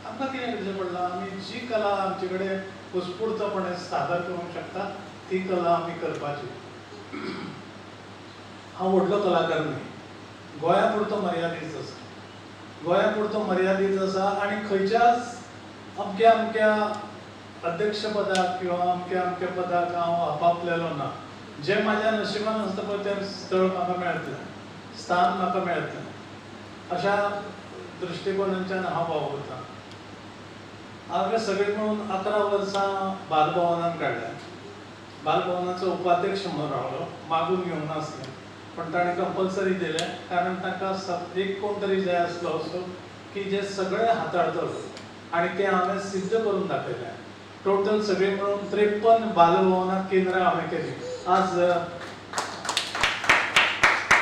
आमकां कितें करचें पडलां, आमी जी कला आमचे कडेन उत्स्फूर्तपणे सादर करूंक शकता ती कला आमी करपाची. हांव व्हडलो कलाकार न्ही, गोंया पुरतो मर्यादीत आसा, गोंया पुरतो मर्यादीत आसा आनी खंयच्याच अमक्या अमक्या अध्यक्ष पदाक किंवा अमक्या अमक्या पदाक हांव आपापलेलो ना. जे म्हाज्या नशिबान आसता पळय तें स्थळ म्हाका मेळटलें, स्थान म्हाका मेळटलें, अशा दृश्टिकोनाच्यान हांव वावुरतां. हांवें सगळे मेळून 11 वर्सां बालभवनान काडल्या. बालभवनाचो उपाध्यक्ष म्हणून रावलो, मागून घेवंक नासलें, पण ताणें कंपल्सरी दिलें, कारण ताका एक कोण तरी जाय आसलो असो की जे सगळे हाताळतलो, आनी तें हांवें सिद्ध करून दाखयलें. टोटल सगळे मेळून 53 बालभवनां केंद्रां हांवें केलीं. आज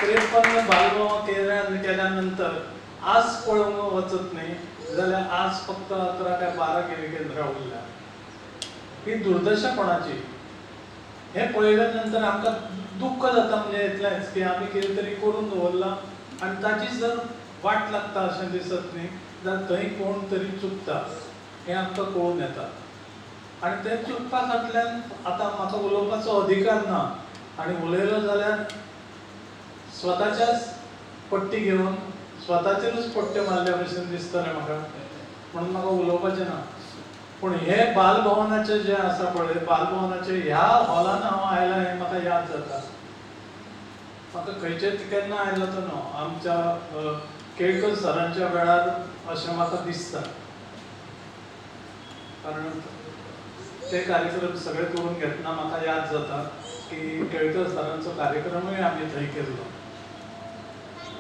53 बालभवन केंद्रां केल्या नंतर आज पळोवंक वचत न्ही जाल्यार आज फक्त 11 काय 12 केंद्रां उरल्या. ही दुर्दशा कोणाची हे पळयल्या नंतर आमकां दुख्ख जाता, म्हणजे इतलेंच की आमी कितें तरी करून दवरलां आनी ताची जर वाट लागता अशें दिसत न्ही जाल्यार थंय कोण तरी चुकता हें आमकां कळून येता. आनी तें चुकपा फाटल्यान आतां म्हाका उलोवपाचो अधिकार ना, आनी उलयलो जाल्यार स्वताच्याच पट्टी घेवन स्वताचेरूच पट्टे मारल्या भशेन दिसतलें म्हाका, म्हणून म्हाका उलोवपाचें ना. पूण हे बालभवनाचें जें आसा पळय, बालभवनाचें ह्या हॉलान हांव आयलां हें म्हाका याद जाता. म्हाका खंयचे केन्ना आयलो तो न्हू, आमच्या केळकर सरांच्या वेळार अशें म्हाका दिसता, कारण ते कार्यक्रम सगळे करून घेतना म्हाका याद जाता की केळकर सरांचो कार्यक्रमूय आमी थंय केल्लो.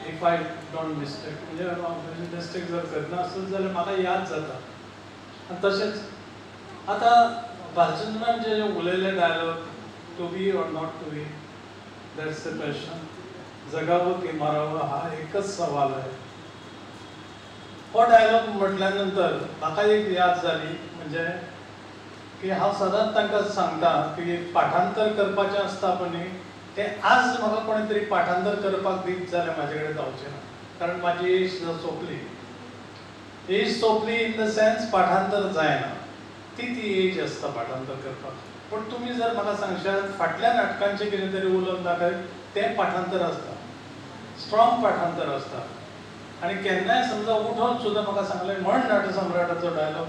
इफ आय डोंट मिस्टेक, म्हणजे मिस्टेक जर करना आसत जाल्यार म्हाका याद जाता. आनी तशेंच आतां भालचंद्रान जे उलयले dialogue, to be or not to be, that's the question. जगावं की मरावं हा एकच सवाल आहे. हो डायलॉग म्हटल्या नंतर म्हाका एक याद जाली, म्हणजे की हांव सदांच तांकां सांगता की पाठांतर करपाचें आसता पळय तें आज म्हाका कोणें तरी पाठांतर करपाक दीत जाल्यार म्हाजे कडेन जावचें ना, कारण म्हाजी एज सोंपली. एज सोंपली इन द सेन्स पाठांतर जायना, ती एज आसता पाठांतर करपाक. पूण तुमी जर म्हाका सांगशात फाटल्या नाटकांचें कितें तरी उलोवन दाखय, तें पाठांतर आसता, स्ट्रॉंग पाठांतर आसता. आनी केन्नाय समजा उठोन सुद्दां म्हाका सांगलें म्हण नटसम्राटाचो डायलॉग,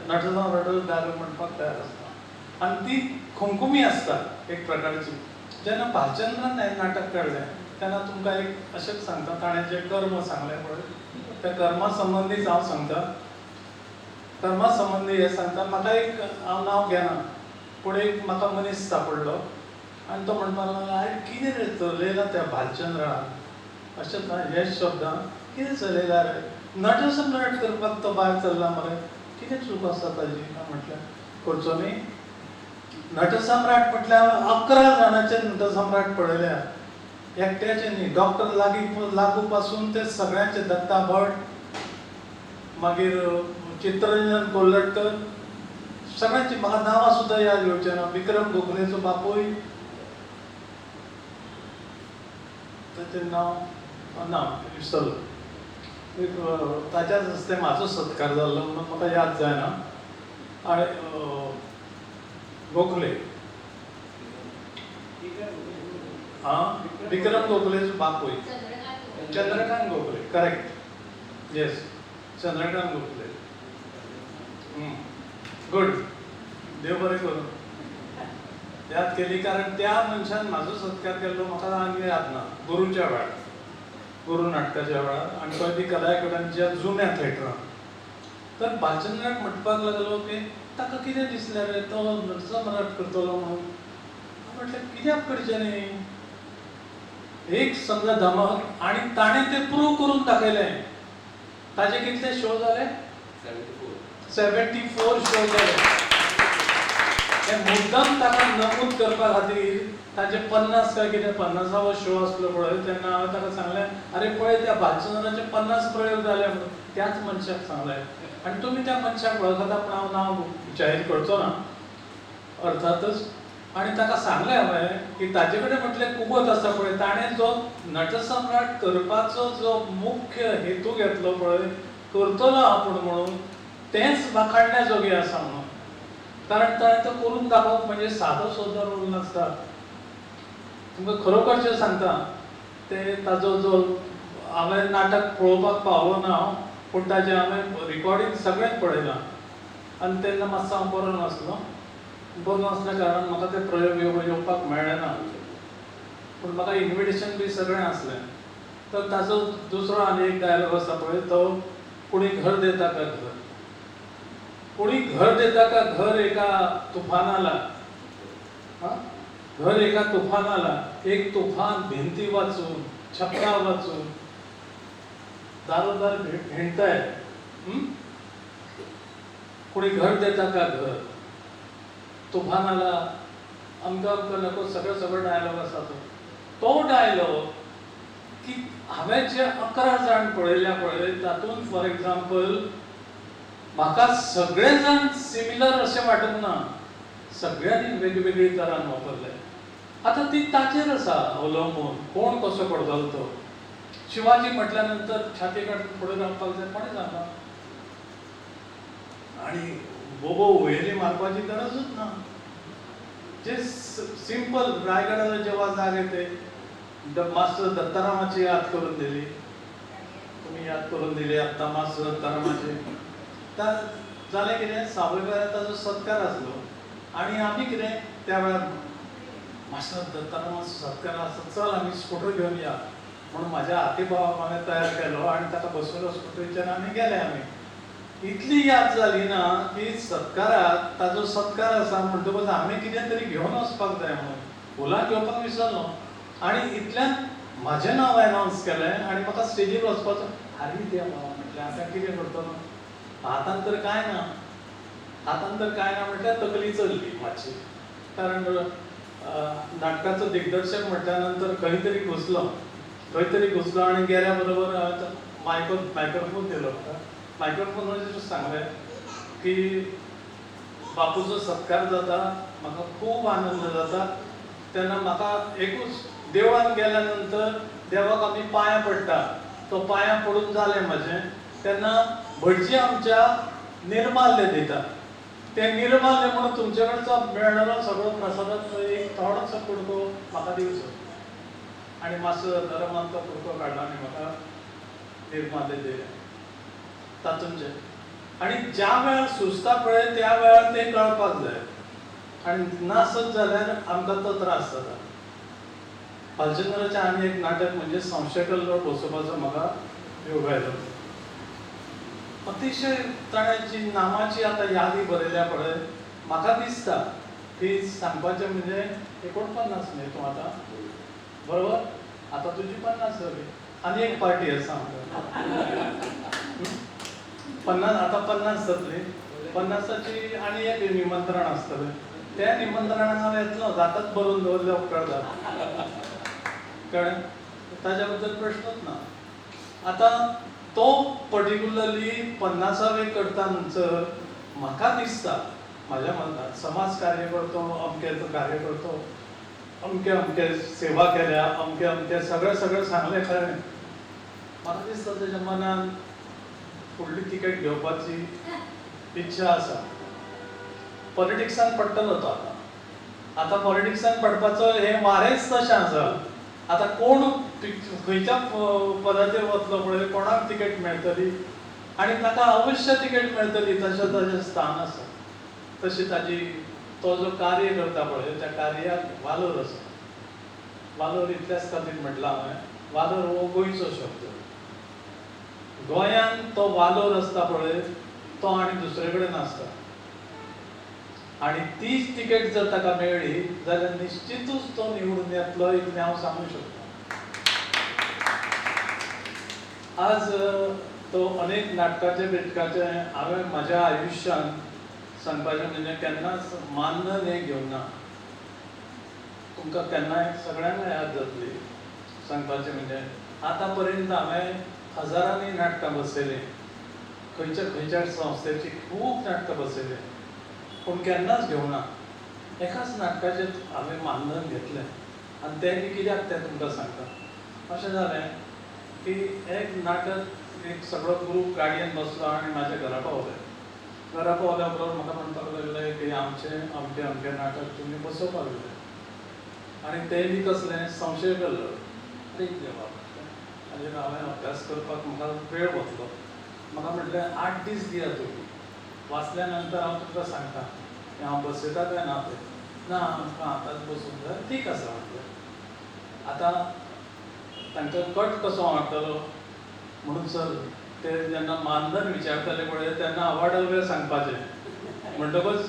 नटसम्राटाचो डायलॉग म्हणपाक तयार आसता. आनी ती खुमखुमी आसता एक प्रकारची. जेन्ना भालचंद्रान हें नाटक काडलें तेन्ना तुमकां एक अशेंच सांगता, ताणें जें कर्म सांगलें पळय त्या कर्मा संबंदीच हांव सांगता. कर्मा संबंदी हें सांगता, म्हाका एक हांव नांव घेना, पूण एक म्हाका मनीस सापडलो आनी तो म्हणपाक लागलो हांवें कितें रे चलयलां त्या भालचंद्रान, अशें हे शब्दान कितें चलयलां रे, नटसम्राट करपाक तो भायर चल्ला मरे, कितें चूक आसा ताजी. म्हटल्यार करचो न्ही, नटसम्राट म्हटल्यार 11 जाणांचे नटसम्राट पळयल्या, एकट्याचे न्ही. डॉक्टर लागू पासून ते सगळ्यांचे, दत्ता भट, मागीर चित्ररंजन कोल्लटकर, सगळ्यांची म्हाका नांवां सुद्दां याद येवचें ना. विक्रम गोखलेचो बापूय, ताचें नांव ना विसरलो. ताच्याच हस्ते म्हाजो सत्कार जाल्लो म्हणून म्हाका याद जायना. आनी गोखले, विक्रम गोखलेचो बापूय Chandrakant Gokhale, correct, yes, Chandrakant Gokhale. Good, देव बरें करूं. याद केली, कारण त्या मनशान म्हाजो सत्कार केल्लो म्हाका आनी याद ना. गुरूच्या वेळार, गुरू नाटकाच्या वेळार, आनी तो ती कला अकादमीच्या जुन्या थिएटरान. तर भालचंद्राक म्हणपाक लागलो की ताका कितें दिसलें रे तो नटसम्राट करतलो म्हणून. म्हटलें कित्याक करचें न्ही, एक समजा धमक, आनी ताणें तें प्रूव करून दाखयलें. ताजे कितले शो जाले, 74 शो जाले. हे मुद्दम ताका नमूद करपा खातीर ताजे 50 काय कितें 50वो शो आसलो पळय तेन्ना हांवें ताका सांगलें अरे पळय त्या भालचंद्राचे 50 प्रयोग जाले म्हणून. त्याच मनशाक सांगलें, आनी तुमी त्या मनशाक वळखता पूण हांव नांव जाहीर करचो ना अर्थातच. आनी ताका सांगलें हांवें की ताजे कडेन म्हटलें कुबत आसा पळय, ताणें जो नटसम्राट करपाचो जो मुख्य हेतू घेतलो पळय, करतलो आपूण म्हणून, तेंच वाखाणण्या जोगें आसा म्हणून. कारण ताणें तो करून दाखोवप म्हणजे सादो सोदो रोल नासता. तुमकां खरोखरचें सांगता, ते ताजो जो हांवें नाटक पळोवपाक पावलो ना पूण ताजें हांवें रिकॉर्डिंग सगळेंच पळयलां आनी तेन्ना मातसो हांव बरो नासलो. बरो नासल्या कारणान म्हाका ते प्रयोग येवपाक मेळ्ळे ना. पूण म्हाका इन्विटेशन बी सगळें आसलें. तर ताजो दुसरो आनी एक डायलॉग आसा पळय तो कुणी घर देता का घर. कुणी घर देता का घर एका तुफानाला. घर एका तुफानाला. एक तुफान भिंती वाचून छपरा वाचून दारोदार हिंडताय. कुणी घर देता का घर. तुफानाला अमका नको सगळं डायलॉग आसा तो डायलॉग की हांवें जे 11 जाण पळयल्या पळय तातूंत फॉर एग्जाम्पल म्हाका सगळे जाण सिमिलर अशें वाटूंक ना. सगळ्यांनी वेगवेगळी तरान वापरले. आतां ती ताचेर आसा अवलंबून कोण कसो पडटलो तो. शिवाजी म्हटल्या नंतर छाती काडून फुडें रावपाक जाय कोणें सांगला. आनी बोबो हुयेली मारपाची गरजूच ना. जे सिंपल रायगडाला जेव्हा जाग येते मास्टर दत्तारामाची याद करून दिली. तुम्ही याद करून दिली आत्ता मास्टर दत्तारामाची. तर जालें कितें सावयवेऱ्या ताजो सत्कार आसलो आनी आमी कितें त्या वेळार मास्टर दत्तारामाचो सत्कार आसा चल आमी स्कूटर घेवन या म्हणून म्हाज्या हाती भावाक हांवें तयार केलो आनी ताका बसयलो स्कूटरीचेर आनी गेले आमी. इतली याद जाली ना की सत्काराक ताजो सत्कार आसा म्हणटकूच हांवें कितें तरी घेवन वचपाक जाय म्हणून फुलां घेवपाक विसरलो. आनी इतल्यान म्हाजें नांव अनावन्स केलें आनी म्हाका स्टेजीर वचपाचो. आरे देवा म्हटलें आतां कितें करतलो. हातान तर कांय ना. हातान तर कांय ना म्हटल्यार तकली चल्ली मातशी. कारण नाटकाचो दिग्दर्शक म्हटल्या नंतर खंय तरी घुसलो आनी गेल्या बरोबर मायक्रोफोन दिलो. मायक्रोफोनाचेर सांगलें की बापूचो सत्कार जाता म्हाका खूब आनंद जाता. तेन्ना म्हाका एकूच देवळान गेल्या नंतर देवाक आमी पांयां पडटा. तो पांयां पडून जालें म्हाजें तेन्ना भटजी आमच्या निर्माल्य दिता. ते निर्माल्य म्हणून तुमचे कडचो मेळ्ळलो सगळो प्रसादाचो एक थोडोसो कुडको म्हाका दिवचो. आनी मातसो दरमान तो कुडको काडलो आनी म्हाका निर्माल्य दिलें तातूंतचे. आनी ज्या वेळार सुचता पळय त्या वेळार तें कळपाक जाय. आनी नासत जाल्यार आमकां तो त्रास जाता. भालचंद्राचें आनी एक नाटक म्हणजे संशयकल्लोळ बसोवपाचो म्हाका योग आयलो. अतिशय ताणें जी नांवाची आतां यादी बरयल्या पळय म्हाका दिसता की सांगपाचें म्हणजे 49 न्ही तूं आतां बरोबर. आतां तुजी 50 जाली आनी एक पार्टी आसा आमकां 50 आतां 50 जातली. 50ची आनी एक निमंत्रण आसतलें. त्या निमंत्रणाक हांव येतलो जाताच बरोवन दवरले उपकार जाता कळ्ळें. ताच्या बद्दल प्रश्नच ना. आतां तो पर्टिक्युलरली 50वे करता नंतर म्हाका दिसता म्हाज्या मनांत समाज कार्य करतो अमकें कार्य करतो अमकें सेवा केल्या अमकें सगळें सांगलें खरें. म्हाका दिसता तेज्या मनान फुडली तिकेट घेवपाची इच्छा आसा. पॉलिटिक्सान पडटलो तो आतां पॉलिटिक्सान पडपाचो हें वारेंच तशें आसा. आतां कोण खंयच्या पदाचेर वतलो पळय कोणाक तिकेट मेळटली आनी ताका अवश्य तिकेट मेळटली तशें ताजें स्थान आसा. तशी ताजी तो जो कार्य करता पळय त्या कार्याक वालोर आसा. वालोर इतल्याच खातीर म्हटलां हांवें. वालोर हो गोंयचो शब्द. गोंयांत तो वालोर आसता पळय तो आनी दुसरे कडेन आसता. आनी तीच तिकेट जर ताका मेळ्ळी जाल्यार निश्चितूच तो निवडून येतलो इतलें हांव सांगूंक शकता. आज तो अनेक नाटकाचे हांवें म्हाज्या आयुश्यांत सांगपाचें म्हणजे केन्नाच मानधन हें घेवंक ना. तुमकां केन्नाय सगळ्यांना याद जातली सांगपाचें म्हणजे आतां पर्यंत हांवें हजारांनी नाटकां बसयलीं. खंयच्या संस्थेची खूब नाटकां बसयलीं पूण केन्नाच घेवंक ना. एकाच नाटकाचेर हांवें मानधन घेतलें आनी तें बी कित्याक तें तुमकां सांगता. अशें जालें की एक नाटक एक सगळो ग्रूप गाडयेन बसलो आनी म्हाज्या घरा पावले. घरा पावल्या बरोबर म्हाका म्हणपाक लागले की आमचें अमकें नाटक तुमी बसोवपाक जाय. आनी तें बी कसलें संशयकल्लोळ. तेच देवा हाजेर हांवें अभ्यास करपाक म्हाका वेळ वतलो. म्हाका म्हटलें 8 दीस दिया तुमी, वाचल्या नंतर हांव तुमकां सांगता की हांव बसयता काय ना तें. ना आमकां आतांच बसूंक जाय. ठीक आसा म्हटलें. आतां तांकां कट कसो मारतलो म्हणून सर ते जेन्ना मानधन विचारताले पळय तेन्ना अवाढव्य सांगपाचें म्हणटकच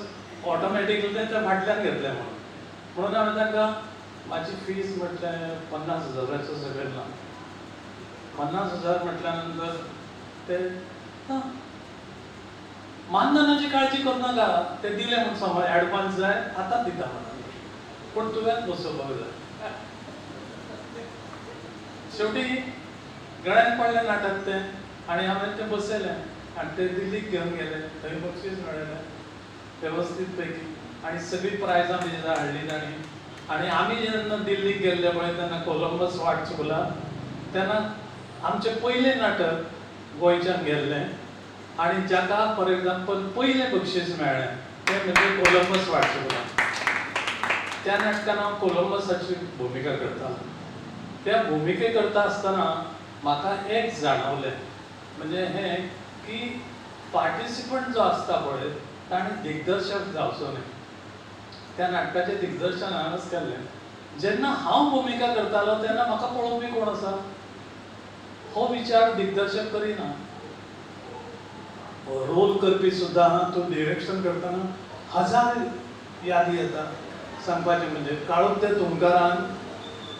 ऑटोमॅटिकली ते फाटल्यान घेतलें म्हणून हांवें तांकां म्हाजी फीज म्हटलें 50,000 सकयल ना. 50,000 म्हटल्या नंतर ते ना मानधनाची काळजी करू नाका, ते दिले म्हणून समज एडवान्स जाय आतांच दिता म्हणून, पूण तुवेंच बसोवपाक जाय. शेवटी गळ्यान पडलें नाटक तें आनी हांवें तें बसयलें आनी ते दिल्लीक घेवन गेले. थंय बक्षीस मेळयलें वेवस्थीत पैकी आनी सगळीं प्रायजां बिजां हाडलीं तांणी. आनी आमी जेन्ना दिल्लीक गेल्ले पळय तेन्ना कोलंबस आर्ट स्कुलाक तेन्ना आमचें पयलें नाटक गोंयच्यान गेल्लें आनी जाका फॉर एग्जाम्पल पयलें बक्षीस मेळ्ळें तें म्हणजे कोलंबस आर्ट स्कुलाक. त्या नाटकान हांव कोलंबसाची भुमिका करतालो. त्या भुमिके करता आसतना म्हाका एक जाणवलें म्हणजे हें की पार्टिसिपंट जो आसता पळय ताणें दिग्दर्शक जावचो न्ही. त्या नाटकाचें दिग्दर्शन हांवेंच केल्लें. जेन्ना हांव भुमिका करतालो तेन्ना म्हाका पळोवपी कोण आसा हो विचार दिग्दर्शक करिना. रोल करपी सुद्दां तूं डिरेक्शन करतना हजार यादी येता सांगपाचें म्हणजे काळूच ते तुमकारान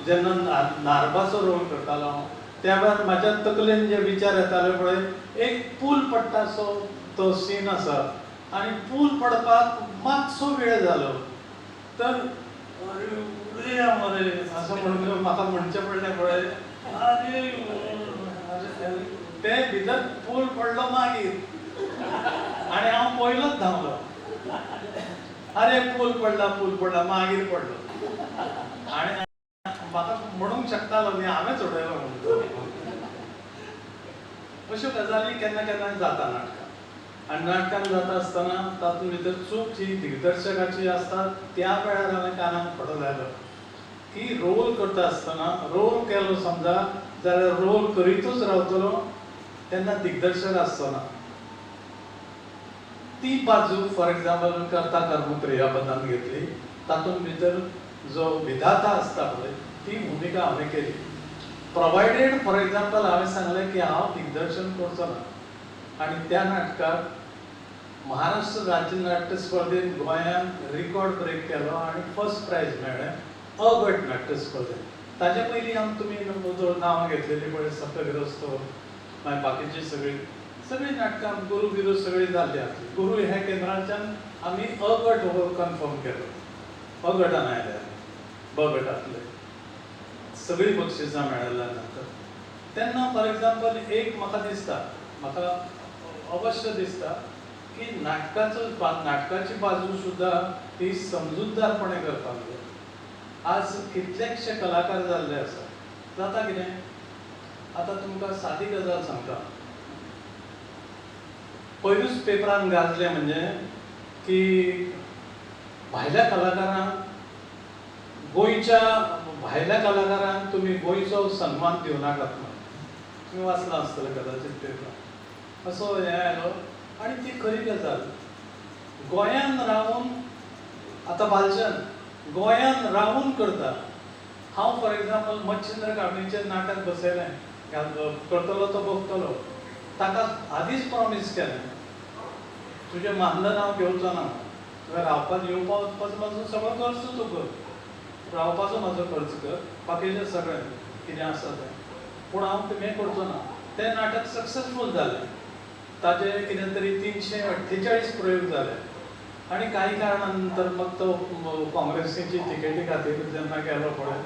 जेन्ना नारबाचो रोल करतालो हांव त्या वेळार म्हाज्या तकलेन जे विचार येताले पळय एक पूल पडटासो तो सीन आसा आनी पूल पडपाक मातसो वेळ जालो तर उडया मरे असं म्हणून म्हाका म्हणचें पडलें पळय. आरे ते भितर पूल पडलो मागीर आनी हांव पयलोच धांवलो. आरे पूल पडला मागीर पडलो आनी म्हाका म्हणूंक शकतालो न्ही हांवेंच उडयलो म्हणून. अश्यो गजाली केन्ना केन्ना जाता नाटकां आनी नाटकान जाता आसतना तातूंत भितर चूक जी दिग्दर्शकाची आसता त्या वेळार हांवें कानाक खडो लायलो की रोल करता आसतना रोल केलो समजा जाल्यार रोल करीतूच रावतलो तेन्ना दिग्दर्शक आसचो ना. ती बाजू फॉर एग्जाम्पल कर्ता कर्मत्री ह्या पदान घेतली तातूंत भितर जो विधाता आसता पळय ती भुमिका हांवें केली. प्रोवायडेड फॉर एग्जाम्पल हांवें सांगलें की हांव दिग्दर्शन करचो ना आनी त्या नाटकाक महाराष्ट्र राज्य नाट्य स्पर्धेंत गोंयान रिकॉर्ड ब्रेक केलो आनी फर्स्ट प्रायज मेळ्ळें अ गट नाट्य स्पर्धेंत. ताचे पयलीं तुमी नांवां घेतलेलीं पळय सप्तगिरोस्तव मागीर बाकीची सगळीं नाटकां गुरू बिरू सगळीं जाल्ली आसली. गुरू ह्या केंद्राच्यान आमी अ गट हो कन्फर्म केलो. अ गटान आयले ब गटांतले सगळीं बक्षिसां मेळयल्या नंतर तेन्ना फॉर एग्जाम्पल एक म्हाका दिसता म्हाका अवश्य दिसता की नाटकाची बाजू सुद्दां ही समजूतदारपणे करपाक जाय. आज कितलेशे कलाकार जाल्ले आसा. जाता कितें आतां तुमकां सादी गजाल सांगता. पयरूच पेपरान गाजलें म्हणजे की भायल्या कलाकारांक गोंयच्या भायल्या कलाकारांक तुमी गोंयचो सन्मान दिवनाकात म्हणून. तुमी वाचलां आसतलें कदाचित पेपरान असो हें आयलो आनी ती खरी गजाल. गोंयान रावून आतां बालचंद गोंयान रावून करता. हांव फॉर एग्जाम्पल मच्छिंद्र कामणीचें नाटक बसयलें करतलो तो बगतलो ताका आदींच प्रॉमीस केलें तुजें मानधन हांव घेवचो ना. तुवें रावपाक येवपा वचपाचो म्हाजो सगळो खर्च तूं कर. रावपाचो म्हाजो खर्च कर बाकीचें सगळें कितें आसा तें पूण हांव हें करचो ना. तें नाटक सक्सेसफूल जालें. ताचे कितें तरी 348 प्रयोग जाले आनी कांय कारणा नंतर मग तो काँग्रेसीची तिकेटी खातीर जेन्ना गेलो पळय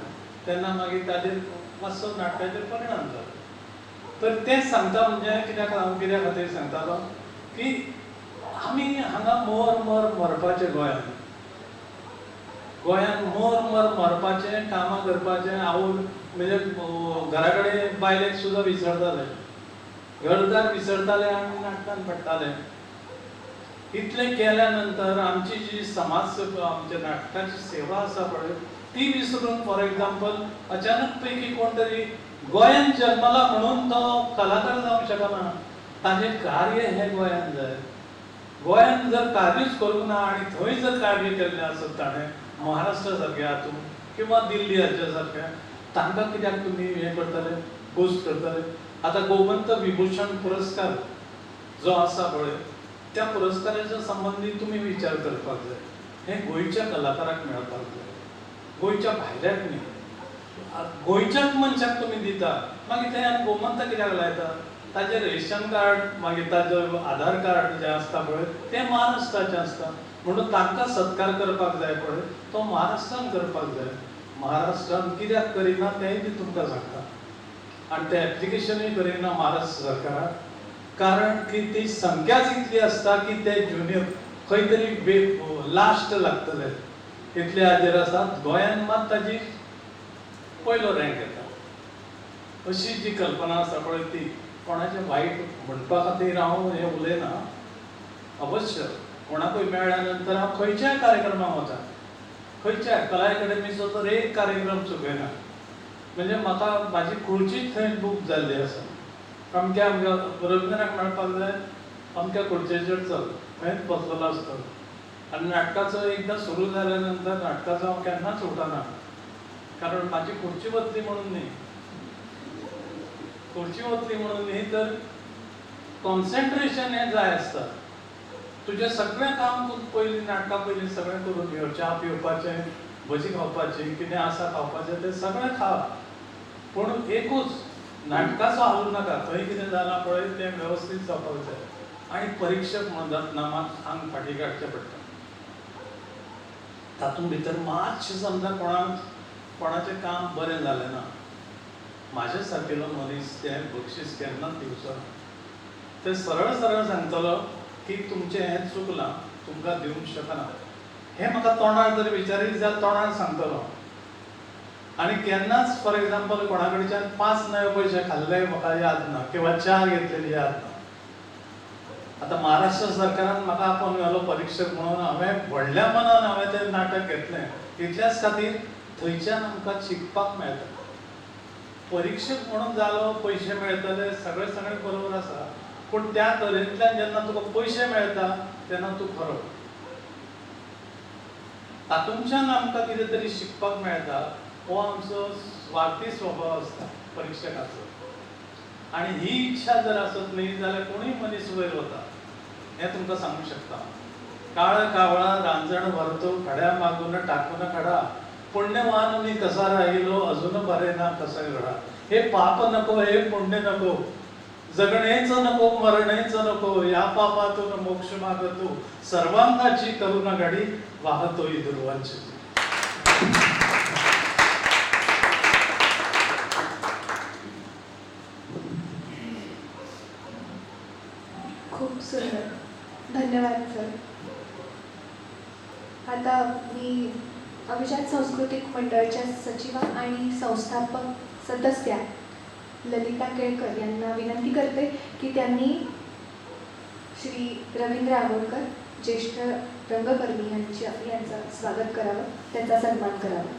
तेन्ना मागीर ताजेर मातसो नाटकाचेर परिणाम जालो. तर तें सांगता म्हणजे कित्याक हांव कित्या खातीर सांगतालो की आमी हांगा मर मरपाचें गोंयान मर मरपाचें कामां करपाचें आवय म्हणजे घरा कडेन बायलेक सुद्दां विसरताले घरदार विसरताले आनी नाटकान पडटाले. इतलें केल्या नंतर आमची जी समाज आमच्या नाटकाची सेवा आसा पळय ती विसरून फॉर एक्झाम्पल अचानक पैकी कोणतरी गोंयान जन्मला म्हणून तो कलाकार जावंक शकना. ताजें कार्य हें गोंयान जाय. गोंयान जर कार्यच करूंक ना आनी थंय जर कार्य केल्लें आसत ताणें महाराष्ट्रा सारक्या हातूंत किंवा दिल्ली हाच्या सारक्या, तांकां कित्याक तुमी हें करतले, गोश्ट करतले. आतां गोमंत विभूषण पुरस्कार जो आसा पळय, त्या पुरस्काराच्या संबंधी तुमी विचार करपाक जाय. हें गोंयच्या कलाकाराक मेळपाक जाय, गोंयच्या भायल्याक न्ही. गोंयच्याच मनशाक तुमी दिता, मागीर ते आनी गोमंत कित्याक लायता? ताजें रेशन कार्ड मागीर ताजें आधार कार्ड जें आसता पळय तें महाराष्ट्राचें आसता. म्हणून तांकां सत्कार करपाक जाय पळय तो महाराष्ट्रान करपाक जाय. महाराष्ट्रान कित्याक करिना तेंय बी तुमकां सांगता. आनी तें एप्लिकेशनूय करिना महाराष्ट्र सरकाराक, कारण की ती संख्याच इतली आसता की ते ज्युनियर खंय तरी लास्ट लागतले इतले हाजेर आसात. गोंयान मात ताजी पयलो रँक येता. अशी जी कल्पना आसा पळय ती कोणाचें वायट म्हणपा खातीर हांव हें उलयना. अवश्य कोणाकूय मेळ्ळ्या नंतर हांव खंयच्याय कार्यक्रमाक वता, खंयच्याय कला अकादेमीचो तर एक कार्यक्रम चुकयना. म्हणजे म्हाका म्हाजी खुर्चीच थंय बूक जाल्ली आसा. आमच्या रविंद्रनाक मेळपाक जाय, अमक्या खुर्चेचेर चल, थंयच बसलेलो आसतलो. आनी नाटकाचो एकदां सुरू जाल्या नंतर नाटकाचो हांव केन्नाच उठना, कारण म्हाजी खुर्ची वतली म्हणून न्ही. खुर्ची वतली म्हणून न्ही तर कॉन्सन्ट्रेशन हें जाय आसता. तुजें सगळें काम तूं पयलीं नाटका पयलीं सगळें करून घेवप. च्या पिवपाचें, भजी खावपाची, कितें आसा खावपाचें तें सगळें खावप. पूण एकूच नाटकाचो हालू नाका. थंय कितें जालां पळय तें वेवस्थीत जावपाक जाय. आनी परीक्षक म्हणून जातना मात आंग फाटीं काडचें पडटा. तातूंत भितर मातशें समजा कोणाचें काम बरें जालें ना, म्हाजे सारकेलो मनीस तें बक्षीस केन्नाच दिवचो ना. ते सरळ सरळ सांगतलो की तुमचें हें चुकलां, तुमकां दिवंक शकना. हें म्हाका तोंडार जर विचारीत जाल्यार तोंडार सांगतलो. आनी केन्नाच फॉर एक्झाम्पल कोणा कडच्यान 5 नवे पयशे खाल्ले म्हाका याद ना किंवा च्या घेतलेली याद ना. आतां महाराष्ट्र सरकारान म्हाका आपोवन घालो परीक्षक म्हणून. हांवें व्हडल्या मनान हांवें तें नाटक घेतलें. इतल्याच खातीर थंयच्यान आमकां शिकपाक मेळटा. परीक्षक म्हणून जालो, पयशे मेळटले, सगळें बरोबर आसा. पूण त्या तरेंतल्यान जेन्ना तुका पयशे मेळटा तेन्ना तूं खरो. तातूंतल्यान आमकां कितें तरी शिकपाक मेळटा. हो आमचो स्वार्थी स्वभाव आसता परीक्षकाचो. आनी ही इच्छा जर आसत न्ही जाल्यार कोणूय मनीस वयर वता, हें तुमकां सांगूंक शकता. काळ कावळा रांजण भरतो, खड्या मागून टाकून खडा, पुण्यवान मी कसा राहिलो, अजून बरे ना कसा घडा. हे पाप नको, हे पुण्य नको, जगणेच नको, मरणेच नको, या पापातून मोक्ष मागतो, सर्वांगाची करुणा गाडी वाहतोय दुर्वांची.
खूप सुंदर, धन्यवाद सर. आता मी अभिजात सांस्कृतिक मंडळाच्या सचिवा आणि संस्थापक सदस्या ललिता केळकर यांना विनंती करते की त्यांनी श्री रवींद्र आवडकर ज्येष्ठ रंगकर्मी यांचं स्वागत करावं, त्यांचा सन्मान करावा.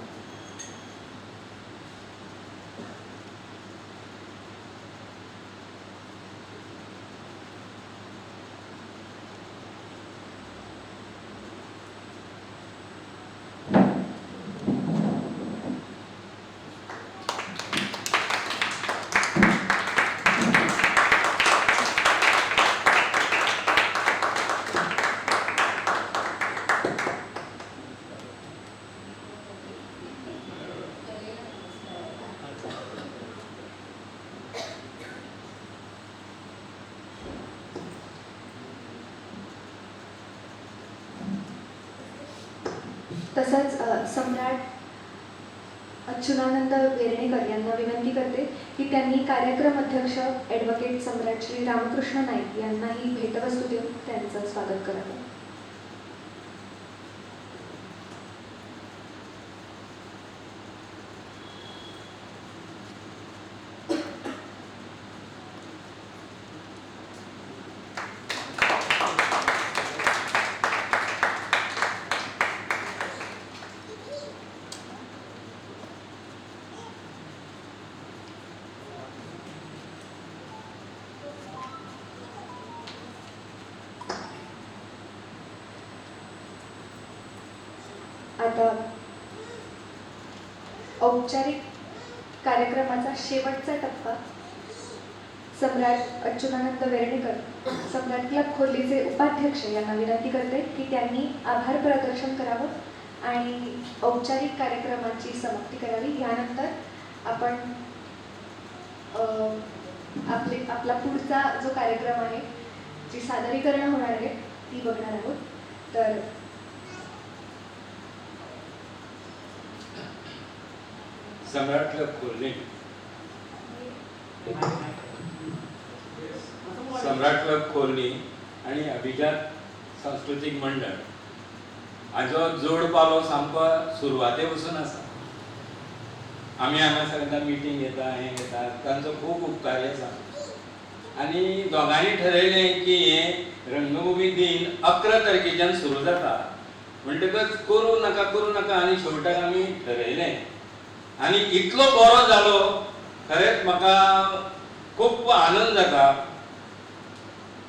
तसंच सम्राट अच्युतानंद वेर्णेकर यांना विनंती करते की त्यांनी कार्यक्रम अध्यक्ष ॲडव्होकेट सम्राट श्री रामकृष्ण नाईक यांनाही भेटवस्तू देऊन त्यांचं स्वागत करावं. आता औपचारिक कार्यक्रमाचा शेवटचा टप्पा सम्राट अच्युतानंद वेर्णेकर, सम्राट क्लब खोलीचे उपाध्यक्ष यांना विनंती करते की त्यांनी आभार प्रदर्शन करावं आणि औपचारिक कार्यक्रमाची समाप्ती करावी. यानंतर आपण आपला पुढचा जो कार्यक्रम आहे, जी सादरीकरण होणार आहे ती बघणार आहोत. तर
सम्राट क्लब खोली, सम्राट क्लब खोली आणि अभिजात सांस्कृतिक मंडळ हाजो जोड पालो सामको सुरवाते पसून आसा. आमी हांगा सगळ्यांना मिटींग घेता, हें घेता, तांचो खूब उपकारी आसा. आनी दोगांनी ठरयलें की हें रंगभूमी दिन 11 तारखेच्यान सुरू जाता. म्हणटकच करूं नाका आनी शेवटाक आमी ठरयलें. आनी इतलो बरो जालो, खरेंच म्हाका खूब आनंद जाता.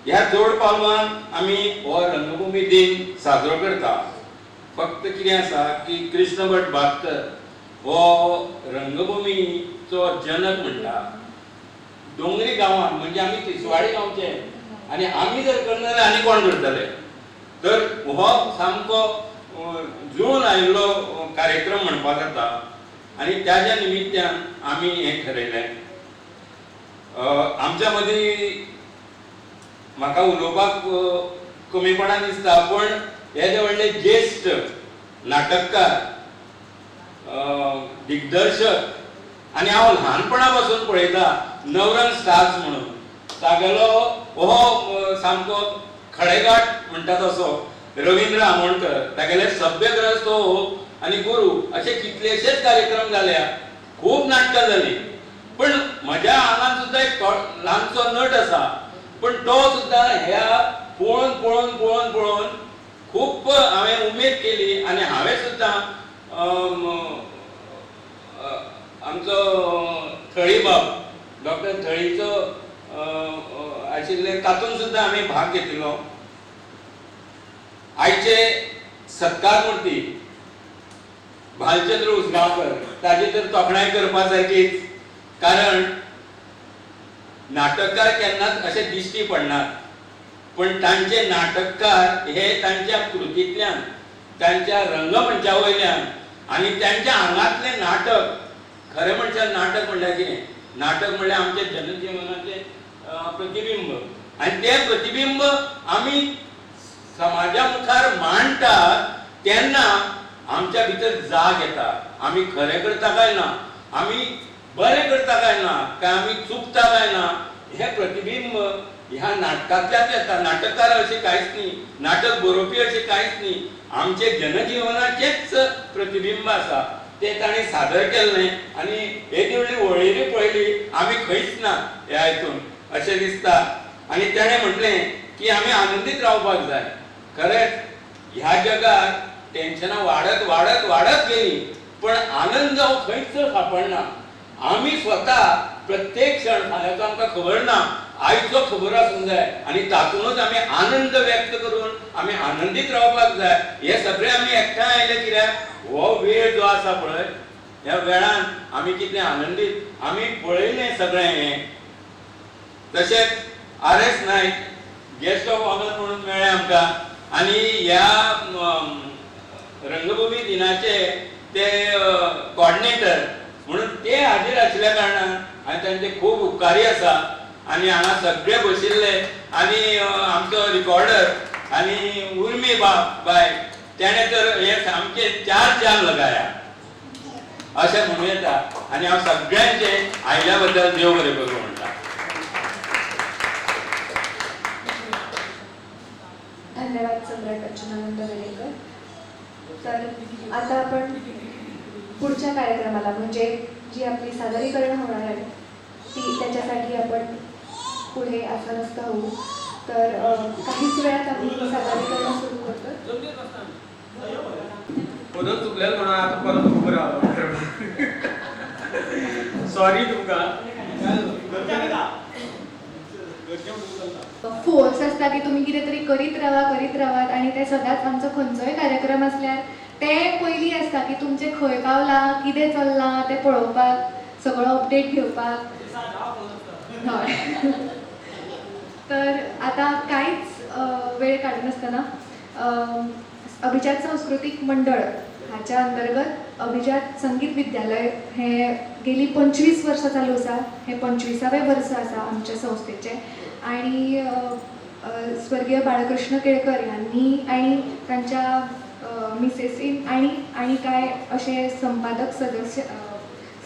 ह्या जोड पालवान आमी हो रंगभूमी दिन साजरो करता. फक्त कितें आसा की कृष्ण भट भास्कर हो रंगभूमीचो जनक म्हणटा. डोंगरी गांवांत म्हणजे आमी तिसवाडी गांवचे, आनी आमी जर करना जाल्यार आनी कोण करतले. तर हो सामको जुळून आयिल्लो कार्यक्रम म्हणपाक जाता. आनी त्याच्या निमित्यान आमी हें ठरयलें. आमच्या मदीं म्हाका उलोवपाक कमीपणा दिसता, पण हे जे व्हडले ज्येश्ठ नाटककार, दिग्दर्शक आनी हांव ल्हानपणा पासून पळयता नवरंग स्टार्स म्हणून तागेलो हो सामको खडेगाठ म्हणटा तसो रवींद्र आमोणकर, तागेले सभ्यग्रस्त आनी गुरू अशे कितलेशेच कार्यक्रम जाल्या, खूब नाटकां जाली. पण म्हज्या आंगांत सुद्दां एक ल्हानसो नट आसा, पण तो सुद्दां ह्या पळोवन खूब हांवें उमेद केली. आनी हांवें सुद्दां आमचो थळी बाब डॉक्टर थळीचो आशिल्ले तातूंत सुद्दां हांवें भाग घेतिल्लो. आयचे सत्कार मूर्ती भालचंद्र उसगांवकर, ताची तर तोखणाय करपा सारकीच. कारण नाटककार केन्नाच अशे दिश्टी पडनात, पण तांचे नाटककार हे तांच्या कृतींतल्यान, तांच्या रंगमंचा वयल्यान आनी तांच्या आंगांतलें नाटक, खरें म्हणल्यार नाटक म्हणल्यार कितें? नाटक म्हणल्यार आमचे जनजीवनाचें प्रतिबिंब. आनी तें प्रतिबिंब आमी समाजा मुखार मांडटात तेन्ना आमच्या भितर जाग येता. आमी खरें करता काय ना, आमी बरें करता काय ना, काय आमी चुकता काय ना, हें प्रतिबिंब ह्या नाटकांतल्याच येता. नाटककार अशें कांयच न्ही, नाटक बरोवपी अशें कांयच न्ही, आमचे जनजीवनाचेच प्रतिबिंब आसा. तें ताणें सादर केल्लें आनी एक व्हडली वळेरी पळयली, आमी खंयच ना ह्या हितून अशें दिसता. आनी ताणें म्हटलें की आमी आनंदीत रावपाक जाय. खरेंच ह्या जगात टेन्शनां वाडत गेली, पण आनंद हो खंयच सापडना. आमी स्वता प्रत्येक क्षण फाल्यांचो आमकां खबर ना, आयचो खबर आसूंक जाय आनी तातूंतच आमी आनंद व्यक्त करून आमी आनंदीत रावपाक जाय. हे सगळें आमी एकठांय आयले कित्याक हो वेळ जो आसा पळय, ह्या वेळान आमी कितलें आनंदीत, आमी पळयलें सगळें हें. तशेंच RS Nayak guest of honour म्हणून मेळ्ळे आमकां. आनी ह्या रंगभूमी दिनाचे ते कॉर्डिनेटर म्हणून ते हाजीर आशिल्ल्या कारणान आनी तांचे खूब उपकारी आसा. आनी हांगा सगळे बशिल्ले आनी आमचो रिकॉर्डर आनी उर्मी बाय तेणें तर हे सामके चार लगाया अशें म्हणूं येता. आनी हांव सगळ्यांचे आयल्या बद्दल देव बरें करूं म्हणटा.
धन्यवाद सम्राट अच्युतानंद वेर्णेकर. तर आता आपण पुढच्या कार्यक्रमाला, म्हणजे जी आपली सादरीकरण होणार आहे ती, त्याच्यासाठी आपण पुढे आसनस्थ होऊ. तर काहीच वेळात आम्ही सादरीकरण सुरू करतो.
परत चुकलें म्हणून आतां परत उबो रावलो. सॉरी तुमकां.
फोर्स आसता की तुम्ही कितें तरी करीत रावात आणि ते सदांच आमचो खंयचोय कार्यक्रम आसल्यार ते पयलीं आसता की तुमचे खंय पावला कितें चल्लां तें पळोवपाक सगळो अपडेट घेवपाक हय तर आता कांयच वेळ काडनासतना अभिजात सांस्कृतिक मंडळ हाच्या अंतर्गत अभिजात संगीत विद्यालय हे गेली 25 वर्सां चालू आसा. हे 25वें वर्स आसा आमच्या संस्थेचें आणि स्वर्गीय बाळकृष्ण केळकर यांनी आणि तांच्या मिसेसीन आणि काय असे संपादक सदस्य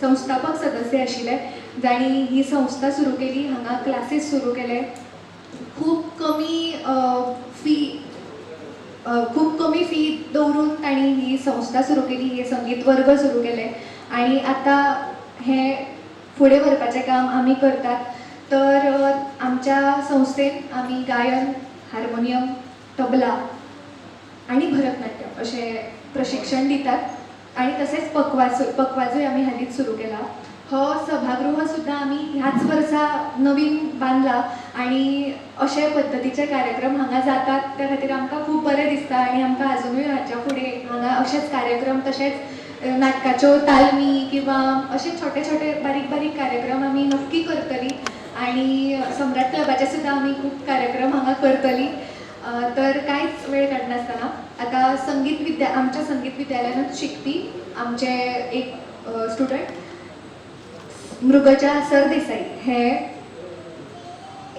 संस्थापक सदस्य आशिल्ले जाणी ही संस्था सुरू केली. हांगा क्लासीस सुरू केले. खूप कमी फी दवरून तांणी ही संस्था सुरू केली. हे संगीत वर्ग सुरू केले आणि आता हे फुडें व्हरपाचें काम आमी करतात. तर आमच्या संस्थेन आमी गायन, हार्मोनियम, तबला आणि भरतनाट्यम अशें प्रशिक्षण दितात आणि तशेंच पखवाजूय आमी हालींच सुरू केला. हो सभागृह सुद्दां आमी ह्याच वर्सा नवीन बांदला आणि अशे पद्दतीचे कार्यक्रम हांगा जातात त्या खातीर आमकां खूब बरें दिसता आणि आमकां अजुनूय हाच्या फुडें हांगा अशेच कार्यक्रम तशेंच नाटकाच्यो तालमी किंवा असे छोटे छोटे बारीक बारीक कार्यक्रम आमी नक्की करतली आणि सम्राट क्लबाचे सुद्दां आमी खूब कार्यक्रम हांगा करतली. तर कांयच वेळ काडनासतना आता आमच्या संगीत विद्यालयानूच शिकपी आमचे एक स्टुडंट मृगजा सरदेसाई हे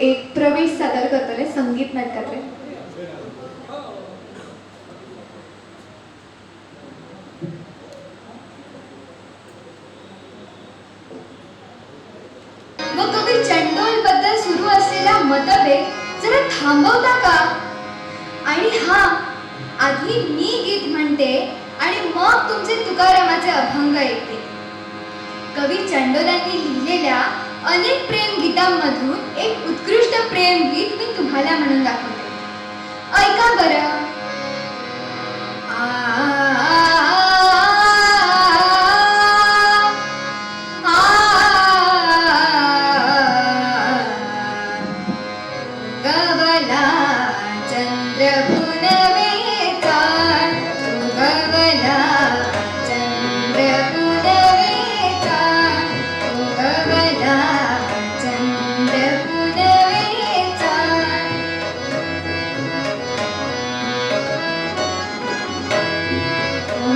एक प्रवेश सादर करतले संगीत नाटकातले.
व कवी चंडोल बद्दल सुरू असलेला मतभेद जरा थांबवता का? आणि हा आधी मी गीत म्हणते आणि मग तुमचे तुकारामाचे अभंग ऐकते. कवी चंडोलांनी लिहिलेल्या अनेक प्रेम गीतांमधून एक उत्कृष्ट प्रेम गीत मी तुम्हाला म्हणून दाखवते. ऐका बरं. गवला चंद्र पुनवेचा, गवला चंद्र पुनवेचा, गवला चंद्र पुनवेचा.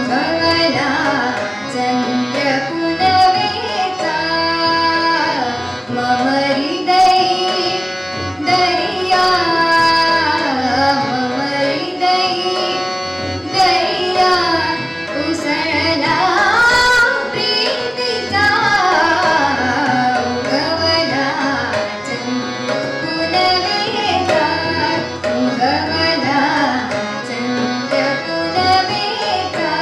गवला चंद्र पुनवेचा, मम हृदयी दरिया, मम हृदयी दरिया उसळला प्रीतीचा. गवला चंद्र पुनवेचा, गवला चंद्र पुनवेचा.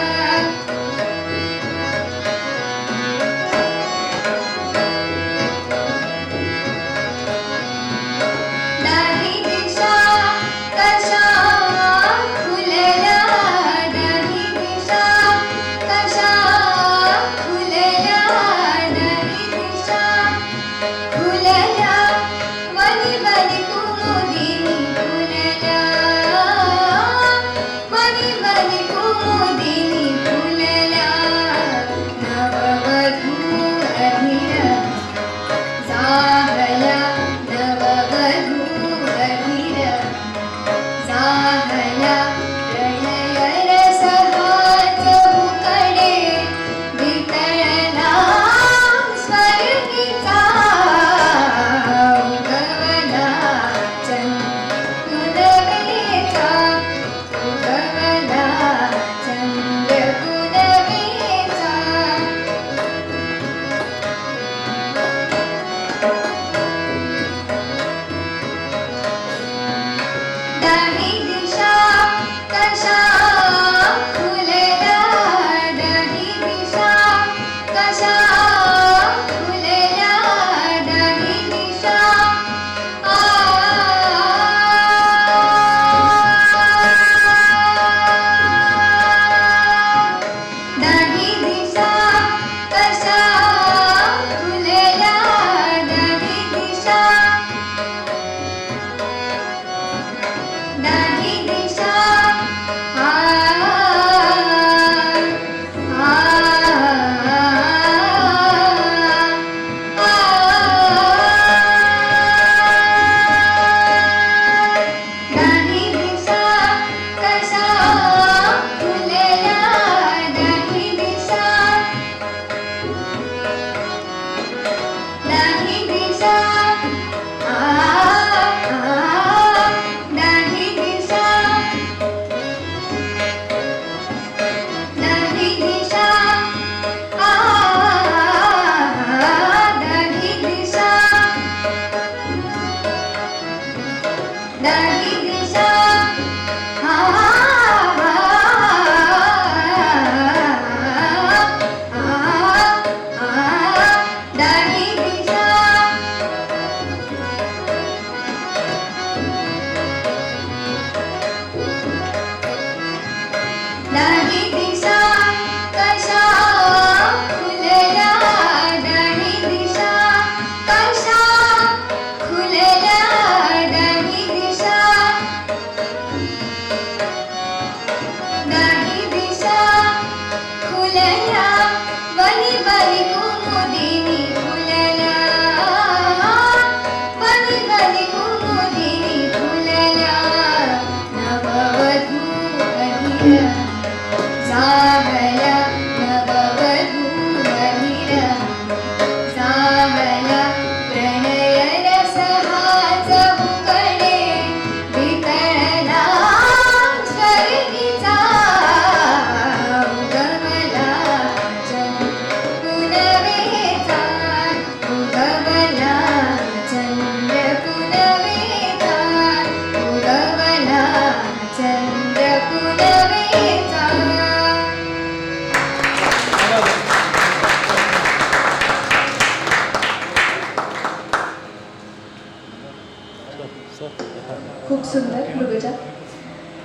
खूप सुंदर मृगजा.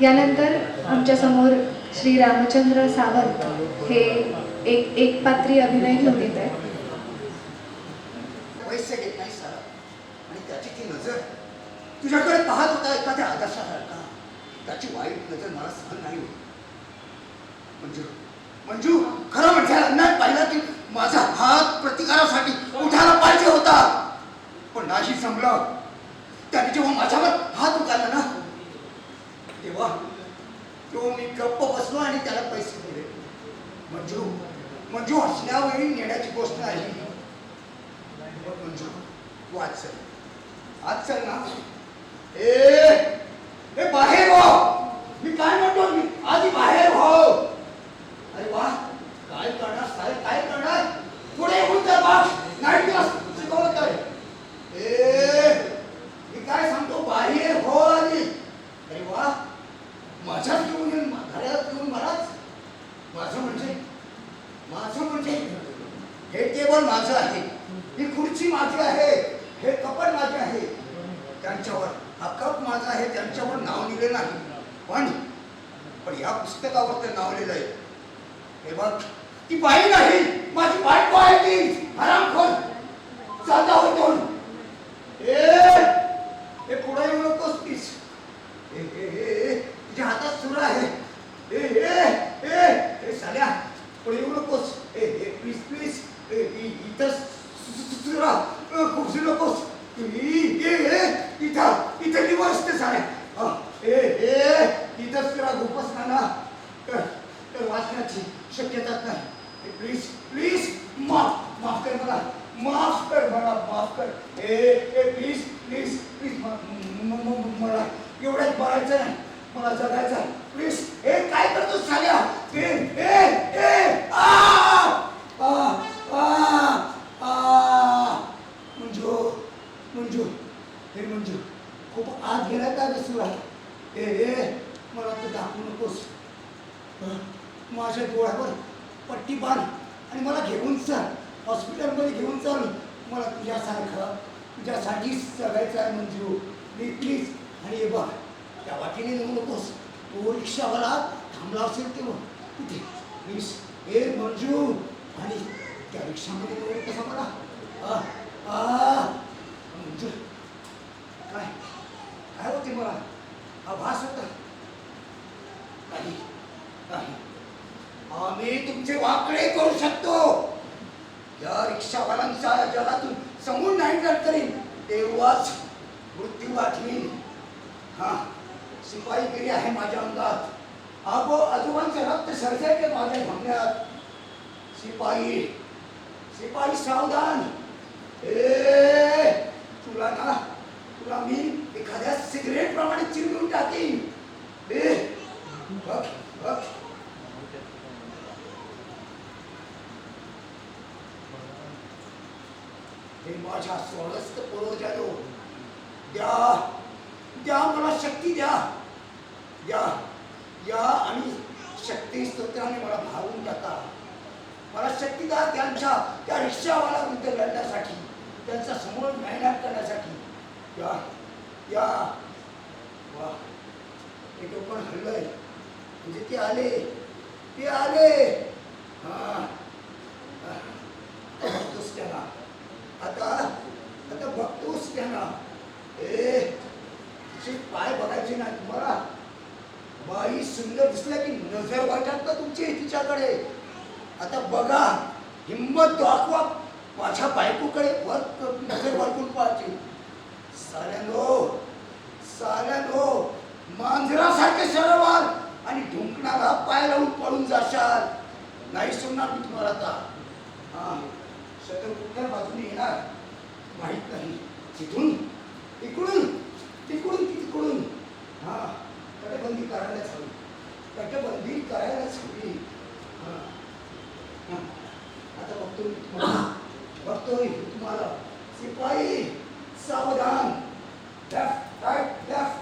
यानंतर आमच्या समोर श्री रामचंद्र सावंत हे एक पात्री अभिनय घेऊन येत आहे.
पैसे घेत नाही सर आणि त्याची ती नजर तुझ्याकडे पाहत होता एखाद्या आदर्शासारखा. त्याची वाईट नजर मला सहन नाही होत. मंजू मंजू खरं म्हणजे लग्नात पाहिलं की माझा हात प्रतिकारासाठी उठायला पाहिजे होता, पण नाही जमलं. त्याने जेव्हा माझ्यावर हात उचलला ना तेव्हा मी गप्प बसलो आणि त्याला पैसे दिले. मंजू मंजू हसण्यावेळी नेण्याची गोष्ट नाही. मंजू तू आज चल, आज चल ना. ए बाहेर हो. मी काय म्हणतो, मी आधी बाहेर हो. अरे वा, काय करणार साहेब, काय करणार. पुढे येऊन तर बघ, नाही तुला शिकवलं काय. मी काय सांगतो, बाहेर हो आधी. अरे वा, माझ्याच घेऊन येऊन घरात घेऊन मलाच. माझं म्हणजे हे टेबल माझं आहे, ही खुर्ची माझी आहे, हे कपड माझे आहे. त्यांच्यावर हा कप माझा आहे, त्यांच्यावर नाव लिहिले नाही, पण या पुस्तकावर ते नाव लिहिलंय. हे बघ, ती बाई नाही, माझी बायको आहे ती. हरामखोर जाता होतो. हे पुढे येऊ नकोस प्लीज. तुझ्या हातात सुरा आहे. साल्या पुढे येऊ नकोस. प्लीज प्लीज इथं सुरा खुपसू नकोस. इथं दिवस ते साल्या. इथं सुरा घुपसला ना तर वाचण्याची शक्यताच नाही. प्लीज प्लीज माफ कर मला, माफ कर मला, माफ कर. प्लीज प्लीज प्लीज मला एवढ्याच बोलायचं नाही, मला जगायचं आहे. प्लीज. काय करतो साल्या. मंजू मंजू हे मंजू खूप आत गेलाय का ग सुरा. मला तर दाखवू नकोस. माझ्या डोळ्यावर पट्टी बांध आणि मला घेऊन चल, हॉस्पिटलमध्ये घेऊन चल. मला तुझ्यासारखं तुझ्यासाठी जगायचं आहे मंजू. Please please. आणि हे बघ, त्या वाटेने नेऊ नकोस. तो रिक्षावाला थांबला असेल तेव्हा तिथे प्लीज. मंजू. आणि त्या रिक्षामध्ये नेऊ नकोस मला. मंजू काय काय होते मला, आभास होता. काही नाही, आम्ही तुमचे वाकडे करू शकतो. या रिक्षावाल्यांच्या जगातून समोर नाही जात तरी तेव्हाच मृत्यू वाटली. हा, शिपाईगिरी आहे माझ्या अंगात. आजोबांचे रक्त सरसायचे माझ्या भांगण्यात. शिपाई शिपाई सावधान. तुला मी एखाद्या सिगरेट प्रमाणे चिरडून टाकीन. बघ बघ. हे माझ्या सोळस्त पूर्वजांनो, द्या मला शक्ती द्या. या आणि शक्ती स्तोत्राने मला भावून टाका. मला शक्ती द्या त्यांच्या त्या रिक्षावाला विरुद्ध लढण्यासाठी, त्यांचा समोर मेहनत करण्यासाठी. या वा, हे टोपण हल्लंय म्हणजे ते आले. हा, बघतोस त्यांना आता बघतोस त्यांना. पाय बघायचे नाही तुम्हाला. बाई सुंदर दिसल्या की नजर वाटत का तुमची तिच्याकडे. आता बघा, हिंमत दाखवा, माझ्या बायकोकडे नजर वाटून पाहते. साल्यानो मांजरासारखे सरवाल आणि ढुंकणारा पाय लावून पळून जाशाल. नाही सोडणार मी तुम्हाला आता. हा, शत्रू कुठल्या बाजूने येणार माहित नाही. तिथून इकडून तिकडून तिकडून. हा, तटबंदी करायलाच हवी, तटबंदी करायलाच हवी. आता बघतोय तुम्हाला. शिपाई सावधान. Left right left,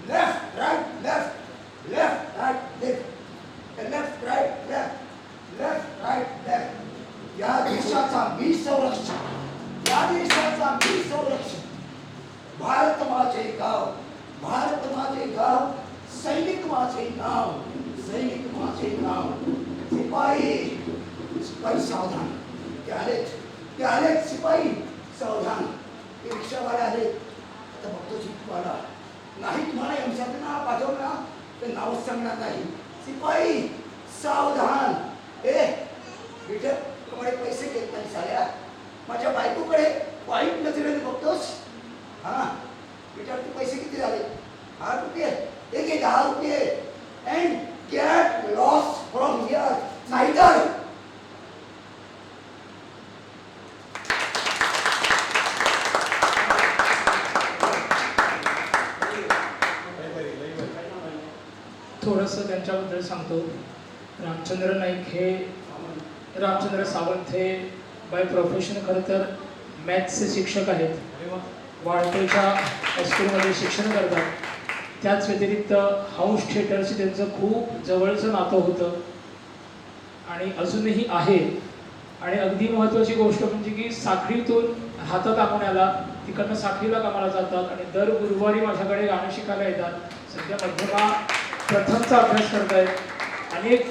left right left, left right left, left right left, left right left. या देशाचा मी संरक्षण, या देशाचा मी संरक्षण. भारत माझे माझे गाव, भारत माझे गाव, सैनिक माझे नाव, सैनिक माझे नाव. सिपाही सिपाही सावधान. ते आलेत सिपाही सावधान. ते रिक्षावाले आले. आता बघतो जीपवाला. नाही तुम्हाला एमसाठी नाव पाठवणार ते नावच सांगणार नाही. सिपाही सावधान. बेटा तुम्हाला पैसे घेत नाही साल्या. माझ्या बायकोकडे वाईट नजरेने बघतोस. हा बेटा तू पैसे किती झाले? 8 रुपये. एक 10 रुपये. And get lost from here. नाहीतर
थोडंसं त्यांच्याबद्दल सांगतो. रामचंद्र नाईक हे रामचंद्र सावंत हे बाय प्रोफेशन खरं तर मॅथ्सचे शिक्षक आहेत. वाळपेच्या हायस्कूलमध्ये शिक्षण करतात. त्याच व्यतिरिक्त हाऊस थिएटरशी त्यांचं खूप जवळचं नातं होतं आणि अजूनही आहे. आणि अगदी महत्त्वाची गोष्ट म्हणजे की साखळीतून हातताकोण्याला तिकडनं साखळीला कामाला जातात आणि दर गुरुवारी माझ्याकडे गाणं शिकायला येतात. सध्या मध्यमा प्रथमचा अभ्यास करतायत. अनेक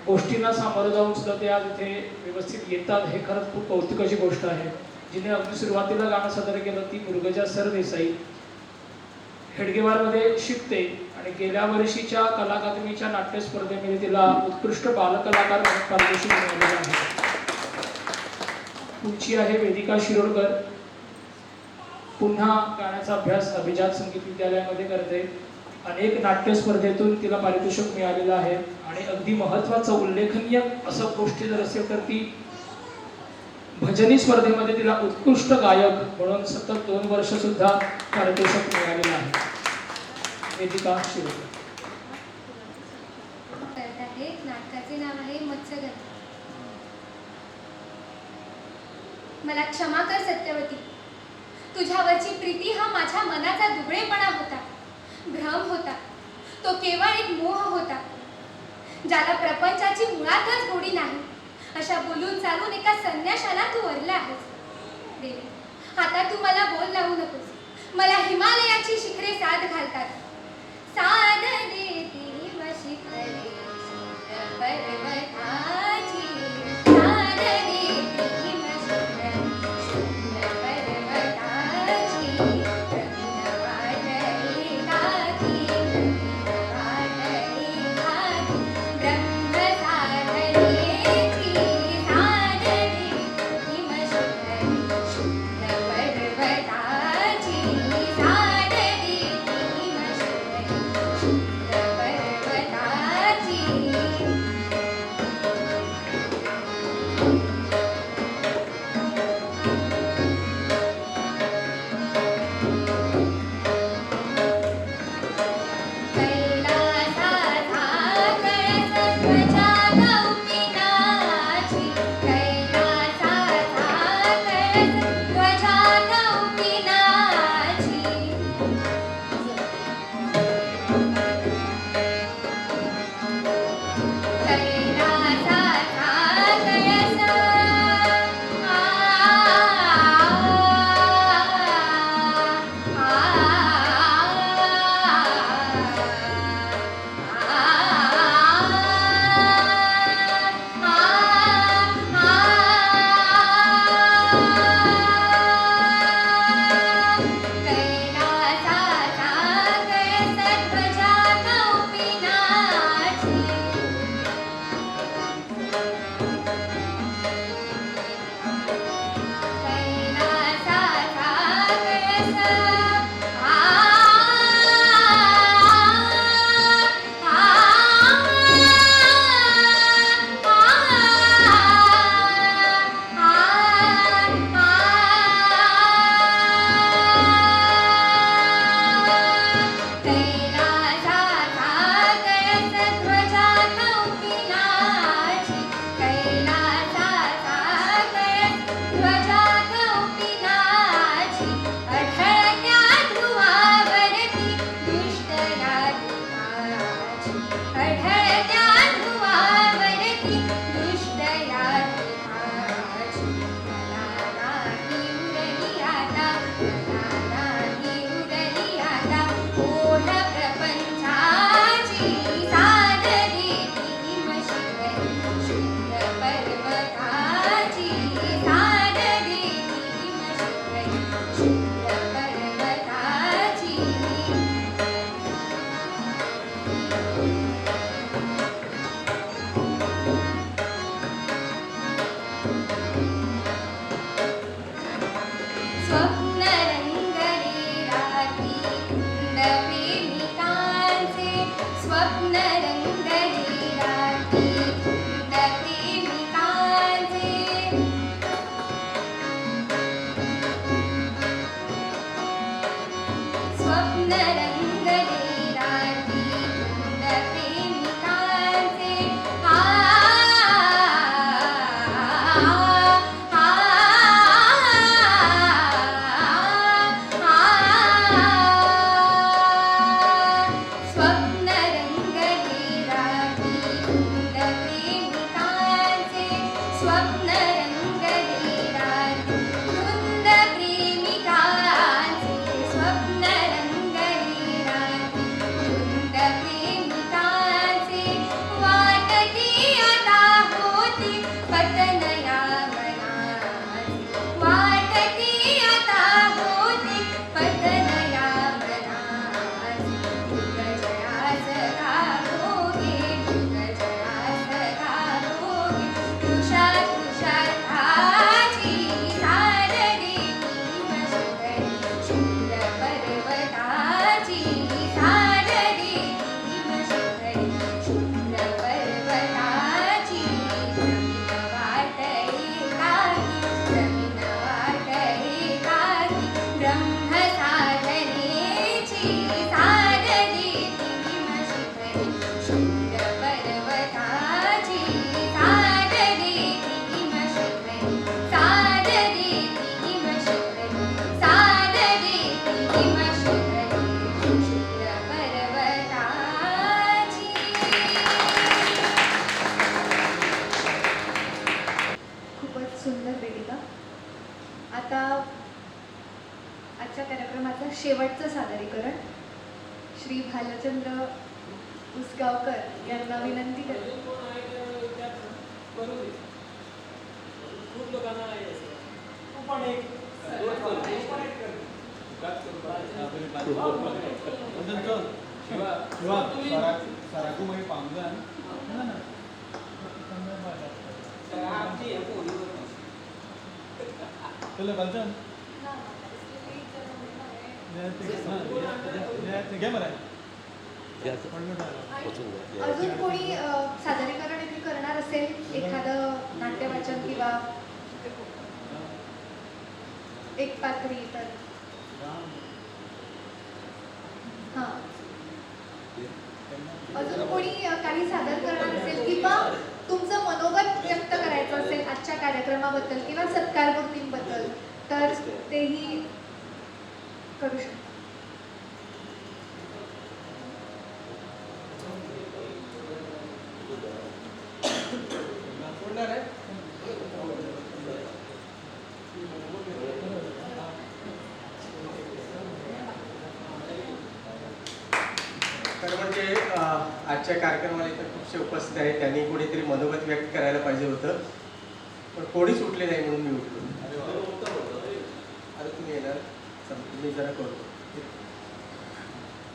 गोष्टींना सामोरं जाऊन सुद्धा ते आज इथे व्यवस्थित येतात. हे खरंच खूप कौतुकाची गोष्ट आहे. जिने अगदी सुरुवातीला गाणं सादर केलं ती मुरगजा सरदेसाई हेडगेवारमध्ये शिकते आणि गेल्या वर्षीच्या कला अकादमीच्या नाट्य स्पर्धेमध्ये तिला उत्कृष्ट बालकलाकार म्हणून पारितोषिक मिळालेलं आहे. पुढची आहे वेदिका शिरोडकर. पुन्हा गाण्याचा अभ्यास अभिजात संगीत विद्यालयामध्ये करते. अनेक नाट्य स्पर्धेतून तिला पारितोषिक मिळालेलं आहे आणि अगदी महत्त्वाचं उल्लेखनीय असं गोष्टी जर असेल तर ती भजनी स्पर्धेमध्ये तिला उत्कृष्ट गायक म्हणून सतत 2 वर्ष सुद्धा पारितोषिक मिळालेलं आहे. वेदिका शिरोडकर.
नाटकाचे नाव आहे मत्स्यगंधा. मला क्षमा कर सत्यवती. तुझ्यावरची प्रीती हा माझ्या मनाचा दुबळेपणा होता, भ्रम होता. तो केवळ एक मोह होता, ज्याला प्रपंचाची मुळातच गोडी नाही अशा बोलून चालून एका संन्याशाला तू वरला आहेस. देवी, आता तू मला बोल लावू नकोस. मला हिमालयाची शिखरे साथ घालतात. साथ देती व शिखरे पर्वताची. साथ देती व शिखरे पर्वताची. प्रवीण वाटली काठी, प्रवीण वाटली काठी. ब्रह्म साधनेची साथ देती व शिखरे पर्वताची. साथ देती व शिखरे स्वप्न रंगले रात्री धुंद प्रेमिकांचे स्वप्न रंगले रात्री धुंद प्रेमिकांचे स्वप्न रंगले रात्री धुंद प्रेमिकांचे स्वप्न रंगले रात्री धुंद प्रेमिकांचे वाटते आता होते पतन या मनाचे वाटते आता होते पतन या मनाचे ढुंग जयास गाभोगे ढुंग जयास गाभोगे कृषात कृषार्थाची सारडी हिमशिखरी शुभ्र पर्वताची सारडी हिमशिखरी शुभ्र पर्वताची जमीन वाट एकाकी जमीन वाट एकाकी ब्रह्म साधनेची सारडी हिमशिखरी शुभ्र पर्वताची सारडी हिमशिखरी सारडी हिमशिखरी सारडी हिमशिखरी शुभ्र पर्वताची.
खूपच सुंदर वेदिका. आता आजच्या कार्यक्रमाचं शेवटचं सादरीकरण श्री भालचंद्र उसगावकर यांना विनंती करते.
खूप लोकांना आहे असं.
अजून कोणी सादरीकरण इथे करणार असेल एखादं नाट्यवाचन किंवा एक पात्री तर हां अजून कोणी काही सादर करणार असेल किंवा तुमचं मनोगत व्यक्त करायचं असेल आजच्या कार्यक्रमाबद्दल किंवा सत्कारमूर्तींबद्दल तर तेही करू शकता.
तर म्हणजे आजच्या कार्यक्रमाला इथं खूपसे उपस्थित आहेत. त्यांनी कोणीतरी मनोगत व्यक्त करायला पाहिजे होतं पण कोणीच उठले नाही म्हणून मी उठलो. आता तुम्ही येणार मी जरा करतो.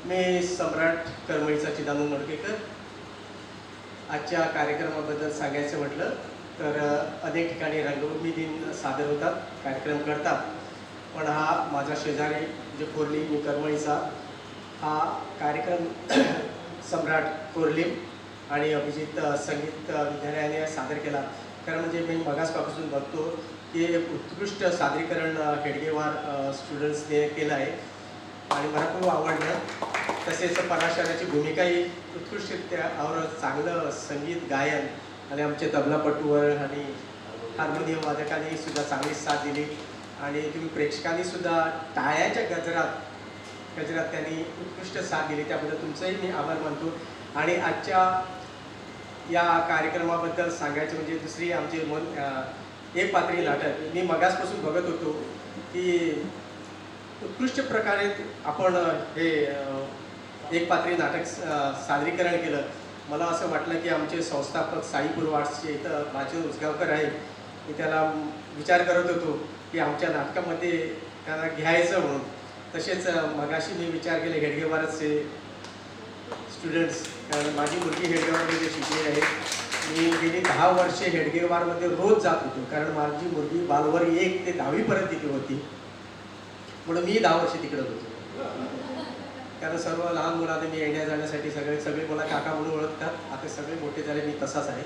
मी सम्राट करमळीचा चिदानंद मडकेकर. आजच्या कार्यक्रमाबद्दल सांगायचं म्हटलं तर अनेक ठिकाणी रंगभूमी दिन सादर होतात कार्यक्रम करतात पण हा माझा शेजारी जे कोर्ली मी करमळीचा हा कार्यक्रम सम्राट कोर्लीम आणि अभिजित संगीत विद्यालयाने सादर केला. कारण म्हणजे मी मगासपासून बघतो की एक उत्कृष्ट सादरीकरण हेडगेवार स्टुडंट्सने केलं आहे आणि मला खूप आवडलं. तसेच पराशराची भूमिकाही उत्कृष्टरित्या और चांगलं संगीत गायन आणि आमचे तबलापटूवर आणि हार्मोनियम वादकांनी सुद्धा चांगली साथ दिली आणि तुम्ही प्रेक्षकांनी सुद्धा टाळ्याच्या गजरात त्यांनी उत्कृष्ट साथ दिली त्याबद्दल तुमचंही मी आभार मानतो. आणि आजच्या या कार्यक्रमाबद्दल सांगायचं म्हणजे दुसरी आमची एक पात्री नाटक मी मगासपासून बघत होतो की उत्कृष्ट प्रकारे आपण हे एक पात्री नाटक सादरीकरण केलं. मला असं वाटलं की आमचे संस्थापक साईपूर वार्ड्सचे इथं भालचंद्र उसगावकर आहे. मी त्याला विचार करत होतो की आमच्या नाटकामध्ये त्यांना घ्यायचं म्हणून. तसेच मगाशी मी विचार केले हेडगेवारचे स्टुडंट्स कारण माझी मुलगी हेडगेवारमध्ये शिकलेली आहे. मी गेली 10 वर्षे हेडगेवारमध्ये रोज जात होतो कारण माझी मुलगी बालवाडी 1 ते 10वीपर्यंत तिथे होती म्हणून मी 10 वर्षे तिकडे होतो. कारण सर्व लहान मुलांना मी येण्या जाण्यासाठी सगळे मला काका म्हणून ओळखतात. आता सगळे मोठे झाले मी तसाच आहे.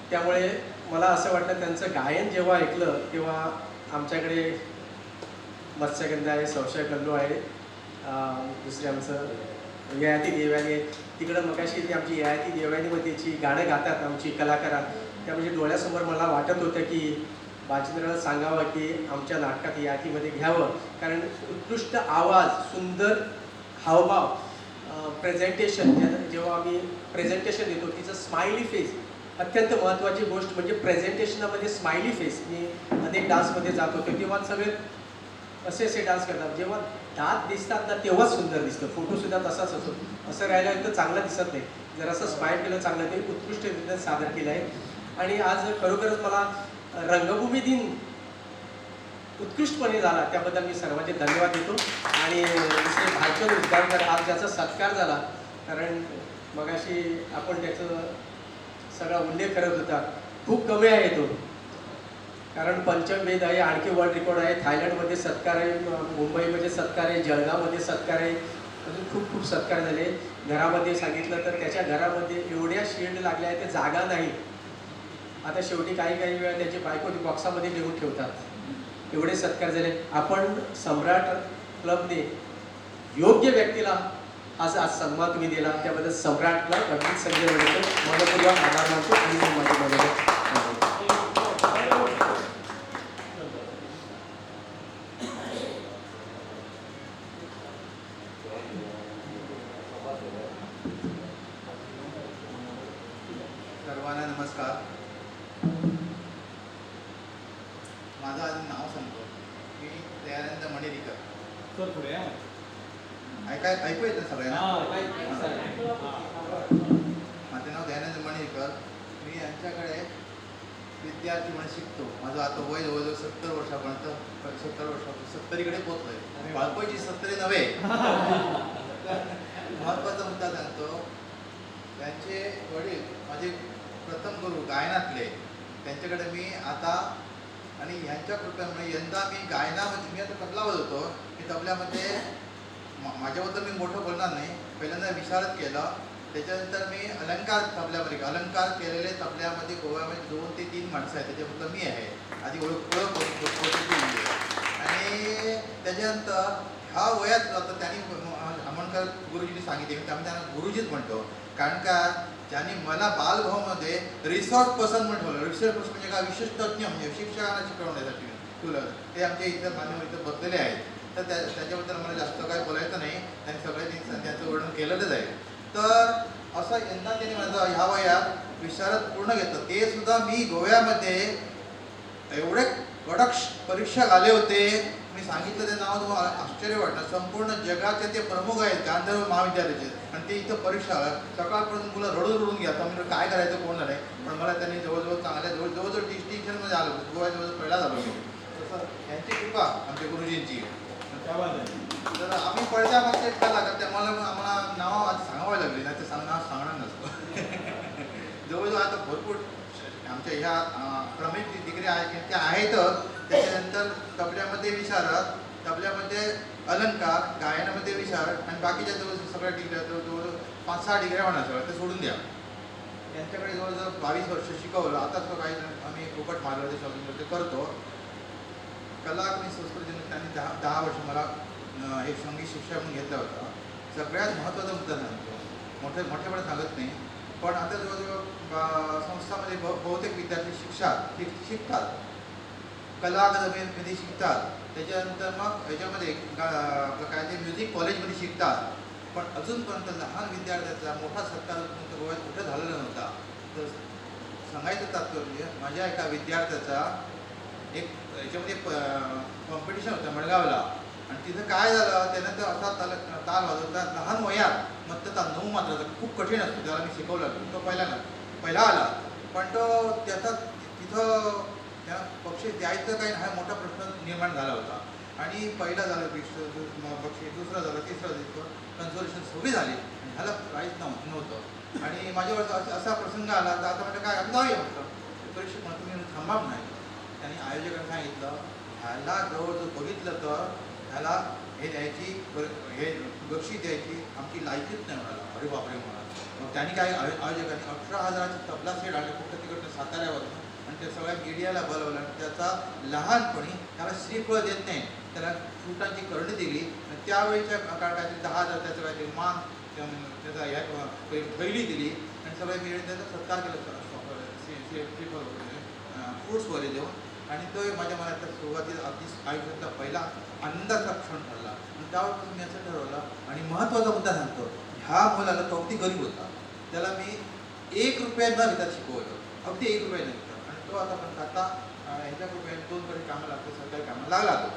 त्यामुळे मला असं वाटलं त्यांचं गायन जेव्हा ऐकलं तेव्हा आमच्याकडे मत्स्यगंधा आहे, संशय कल्लू आहे, दुसरे आमचं ययाती देवयानी आहे. तिकडं मगाशी ती आमची ययाती देवयानीमध्ये जी गाणं गातात आमची कलाकार, त्या म्हणजे डोळ्यासमोर मला वाटत होतं की बालचंद्राला सांगावं की आमच्या नाटकात ययातीमध्ये घ्यावं, कारण उत्कृष्ट आवाज, सुंदर हावभाव, प्रेझेंटेशन, जेव्हा आम्ही प्रेझेंटेशन देतो तिचं स्माइली फेस, अत्यंत महत्त्वाची गोष्ट म्हणजे प्रेझेंटेशनामध्ये स्माइली फेस. मी अनेक डान्समध्ये जात होतो तेव्हा सगळे असे डान्स करतात, जेव्हा दात दिसतात ना तेव्हाच सुंदर दिसतं. फोटोसुद्धा तसाच असतो, असं राहिलं तर चांगलं दिसत नाही. जर असं स्माईल केलं चांगलं, ते उत्कृष्टरित्या सादर केलं आहे. आणि आज खरोखरच मला रंगभूमी दिन उत्कृष्टपणे झाला, त्याबद्दल मी सर्वांचे धन्यवाद देतो. आणि दुसरे भालचंद्र उद्गारकर, आज ज्याचा सत्कार झाला, कारण मगाशी आपण त्याचं सगळा उल्लेख करत होता, खूप कमी आहे तो, कारण पंचमवेद आहे, आणखी वर्ल्ड रेकॉर्ड आहे, थायलंडमध्ये सत्कार आहे, मुंबईमध्ये सत्कार आहे, जळगावमध्ये सत्कार आहे, अजून खूप खूप सत्कार झाले. घरामध्ये सांगितलं तर त्याच्या घरामध्ये एवढ्या शील्ड लागल्या आहेत, ते जागा नाही. आता शेवटी काही वेळा त्याची बायको बॉक्सामध्ये लिहून ठेवतात, एवढे सत्कार झाले. आपण सम्राट क्लबने योग्य व्यक्तीला आज सन्मान तुम्ही दिला, त्याबद्दल सम्राटला अगदी संजय वडेकर मनपूर्वक आभार मानतो. आणि मी माझी मदत
सर्वांना नमस्कार. माझं आज नाव सांगतो, मी दयानंद मणेरीकर.
सर पुढे
ऐकू येतं सगळ्यांना? माझं नाव दयानंद मणेरीकर. मी यांच्याकडे विद्यार्थी म्हणून शिकतो. माझं आता वय जवळजवळ 70 वर्षापर्यंत 70कडे पोहोचलो आहे. बाळपणची 70 नव्हे. महत्त्वाचा मुद्दा सांगतो. त्यांचे वडील माझे प्रथम गुरु गायनातले, त्यांच्याकडे मी आता, आणि ह्यांच्या कृपेमुळे यंदा मी गायनामध्ये, मी आता तबला वाजवतो, मी तबल्यामध्ये माझ्याबद्दल मी मोठं बोलणार नाही, पहिल्यांदा विशारद केलं. त्याच्यानंतर मी अलंकार तबल्यामध्ये, अलंकार केलेले तबल्यामध्ये गोव्यामध्ये 2 ते 3 माणसं आहेत, त्याच्याबद्दल मी आहे आधी ओळख. आणि त्याच्यानंतर ह्या वयात आता त्यांनी आमणकर गुरुजींनी सांगितले, आम्ही त्यांना गुरुजीच म्हणतो, कारण का ज्यांनी मला बालभावमध्ये रिसोर्स पर्सन म्हणून ठेवलं. रिसोर्स पर्सन म्हणजे काय, विशिष्ट तज्ञ, म्हणजे शिक्षकांना शिकवण्यासाठी ठेवलं. ते आमच्या इथं मान्यवर इथं बसलेले आहेत. तर त्याच्याबद्दल मला जास्त काही बोलायचं नाही, त्यांनी सगळ्यांनी त्यांचं वर्णन केलेलंच आहे. तर असं यंदा त्यांनी माझं ह्या वयात विशारद पूर्ण घेतलं. ते सुद्धा मी गोव्यामध्ये एवढे कडक परीक्षा झाले होते, मी सांगितलं ते नाव तुम्हाला आश्चर्य वाटणार. संपूर्ण जगाचे ते प्रमुख आहेत गांधर्व महाविद्यालयाचे, आणि ते इथं परीक्षा सकाळपर्यंत मुलं रडून घ्या. म्हणजे काय करायचं कोण नाही, पण मला त्यांनी जवळजवळ चांगल्या जवळजवळ डिस्टिंक्शनमध्ये आलो, गोवा जवळ पहिला झालो मी. तसं यांची कृपा आमच्या गुरुजींची. तर आम्ही पडद्या मागच्या इतका लागत, त्यामुळे आम्हाला नाव आज सांगावं लागले, नाही तर नाव सांगणार नसतो. जवळजवळ आता भरपूर आमच्या ह्या क्रमिक डिग्री आहेत त्या आहेतच. त्याच्यानंतर तबल्यामध्ये विशारद, तबल्यामध्ये अलंकार, गायनामध्ये विशारद, आणि बाकीच्या जवळ सगळ्या डिग्र्या जवळजवळ 5-6 डिग्र्या होणार. सगळं ते सोडून द्या. त्यांच्याकडे जवळजवळ 22 वर्ष शिकवलं. आता तो काही आम्ही फुकट मारवाडी शॉपिंग ते करतो. कला आणि संस्कृतीने त्यांनी 10 वर्ष मला एक संगीत शिक्षक म्हणून घेतला होता. सगळ्यात महत्त्वाचा मुद्दा सांगतो, मोठेपणे सांगत नाही, पण आता जवळजवळ संस्थामध्ये बहुतेक विद्यार्थी शिकतात, कला अकादमीमध्ये शिकतात. त्याच्यानंतर मग याच्यामध्ये काय ते म्युझिक कॉलेजमध्ये शिकतात. पण अजूनपर्यंत लहान विद्यार्थ्याचा मोठा सत्कार गोव्यात कुठं झालेला नव्हता. तर सांगायचं तात्पर्य, माझ्या एका विद्यार्थ्याचा एक याच्यामध्ये कॉम्पिटिशन होतं मडगावला, आणि तिथं काय झालं, त्यानं तर असा ताल वाजवला लहान वयात, मग त्याचा 9 मात्राचा खूप कठीण असतो, त्याला मी शिकवलं. तो पहिला आला, पण तो त्याचा तिथं त्या बक्षीस द्यायचं काही हा मोठा प्रश्न निर्माण झाला होता. आणि पहिला झाला बक्षीस, दुसरा झाला, तिसरा झाला, कन्सोलेशन सगळी झाली, ह्याला प्राईज नव्हतं. आणि माझ्यावर असा प्रसंग आला, तर आता म्हणजे काय जाऊया म्हटलं, परीक्षक म्हणतो मी थांबा नाही. त्यांनी आयोजकांना सांगितलं, ह्याला जवळजवळ बघितलं तर ह्याला हे द्यायची, हे बक्षीस द्यायची आमची लायकीच नाही म्हणाला. अरे बापरे म्हणाला. मग त्यांनी काय आयोजकांनी 18,000चा तबला सेट आणले कुठं तिकडनं साताऱ्यावर, आणि त्या सगळ्या मीडियाला बोलवलं. आणि त्याचा लहानपणी त्याला श्रीफळ देत नाही, त्याला फ्रुटांची करणी दिली आणि त्यावेळेच्या काळात काहीतरी 10,000 त्याचं काहीतरी मान त्याचा ह्या थैली दिली आणि सगळे मिळून त्याचा सत्कार केला फ्रूट्सवाले देऊन आणि तो माझ्या मनात सुरुवातीला अगदी आयुष्यातला पहिला आनंदाचा क्षण ठरला आणि त्यावेळेपासून मी असं ठरवलं आणि महत्त्वाचा मुद्दा सांगतो ह्या मुलाला तो अगदी गरीब होता त्याला मी 1 रुपया न घेता शिकवलं अगदी 1 रुपया न घेता आणि तो आता ह्याच्या कृपयाने 2 कडे कामाला लागतो सरकारी कामाला लागला तो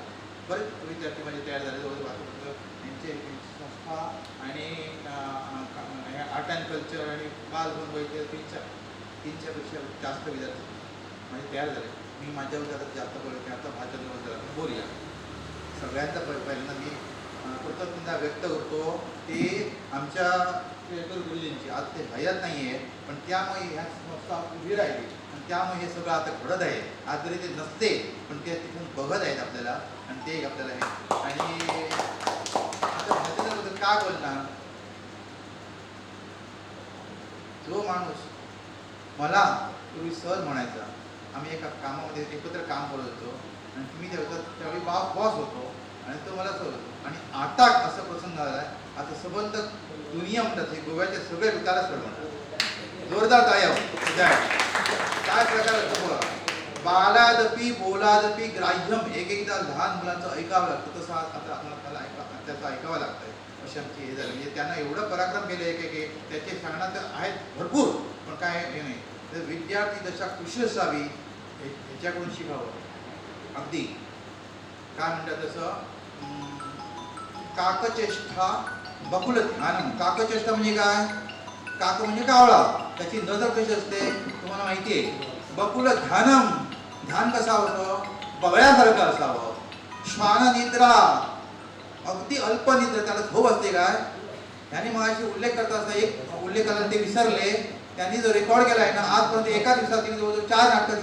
बरेच विद्यार्थी म्हणजे तयार झाले जवळ यांची संस्था आणि आर्ट अँड कल्चर आणि बालभवन वैद्य 300पेक्षा जास्त विद्यार्थी म्हणजे तयार झाले मी माझ्या विचारात जास्त बोलतो आता भाजपबद्दल आपण बोलूया सगळ्यांचा पहिल्यांदा मी कृतज्ञता व्यक्त करतो ते आमच्या गुरुजींची आज ते हयात नाही आहे पण त्यामुळे ह्या संस्था उभी राहिली आणि त्यामुळे हे सगळं आता घडत आहे आज जरी ते नसते पण ते तिथून बघत आहेत आपल्याला आणि ते आपल्याला हे आणि आता भाजपबद्दल काय बोलणार जो माणूस मला पूर्वी सहज म्हणायचा आम्ही एका कामामध्ये एकत्र काम करत होतो आणि मी त्यावेळी बॉस होतो आणि तो मला सहज होतो आणि आता असा प्रसंग झाला आहे आता सबंध दुनिया म्हणतात हे गोव्याचे सगळे त्याला सर म्हणतात जोरदार टाळ्या काय प्रकार बालादपी बोलादपी ग्राह्यम एकदा लहान मुलांचं ऐकावं लागतं तसं आता आपल्याला त्याचं ऐकावं लागतंय अशी आमची हे झालं म्हणजे त्यांना एवढं पराक्रम केलं एक त्याचे सांगणार तर आहेत भरपूर पण काय हे नाही तर विद्यार्थी दशा कुशल असावी ह्याच्याकडून शिकावं अगदी काय म्हणतात तसं काकचेष्टा बकुल ध्यानम काकचेष्टा म्हणजे काय काक म्हणजे कावळा त्याची नजर कशी असते तुम्हाला माहिती आहे बकुल ध्यानम ध्यान कसा होतं बगळ्यासारखं असावं श्वान निद्रा अगदी अल्प निद्रा त्याला झोप असते काय यांनी मगाशी उल्लेख करत असता एक उल्लेख करायला ते विसरले त्यांनी जो रेकॉर्ड केला आहे ना आजपर्यंत एका दिवसात तिने जवळजवळ 4 नाटकं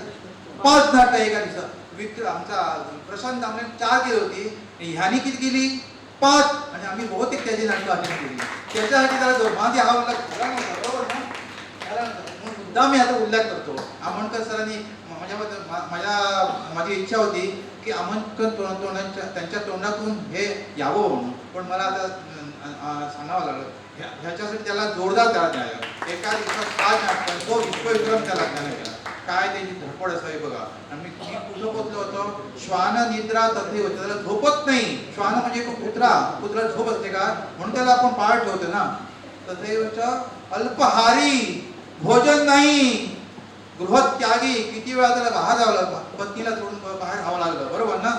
5 नाटकं एका दिवसात आमचा प्रशांत दामले 4 केली होती ह्यानी किती केली 5 आणि आम्ही बहुतेक त्याची नाटकं अटेंड केली त्याच्यासाठी त्याला जो माझी हा उल्लेख झाला नव्हता बरोबर ना मुद्दा मी आता उल्लेख करतो आमोणकर सरांनी माझी इच्छा होती की आमोणकर त्यांच्या तोंडातून हे यावं म्हणून पण मला आता सांगावं लागलं ह्याच्यासाठी त्याला जोरदार त्याला द्यायला एका दिवसात 5 नाटकं तो विश्वविक्रम त्याला ज्ञान केला काय त्याची धडपड असावी बघा आणि मी कुठं पोचलो होतो श्वान निद्रा तथे होते त्याला झोपत नाही श्वान म्हणजे कुत्रा झोप असते का म्हणून त्याला आपण पाळ ठेवतो ना तथे अल्पहारी भोजन नाही गृहत्यागी किती वेळा त्याला बाहेर जावं लागलं पत्नीला सोडून बाहेर राहावं लागलं बरोबर ना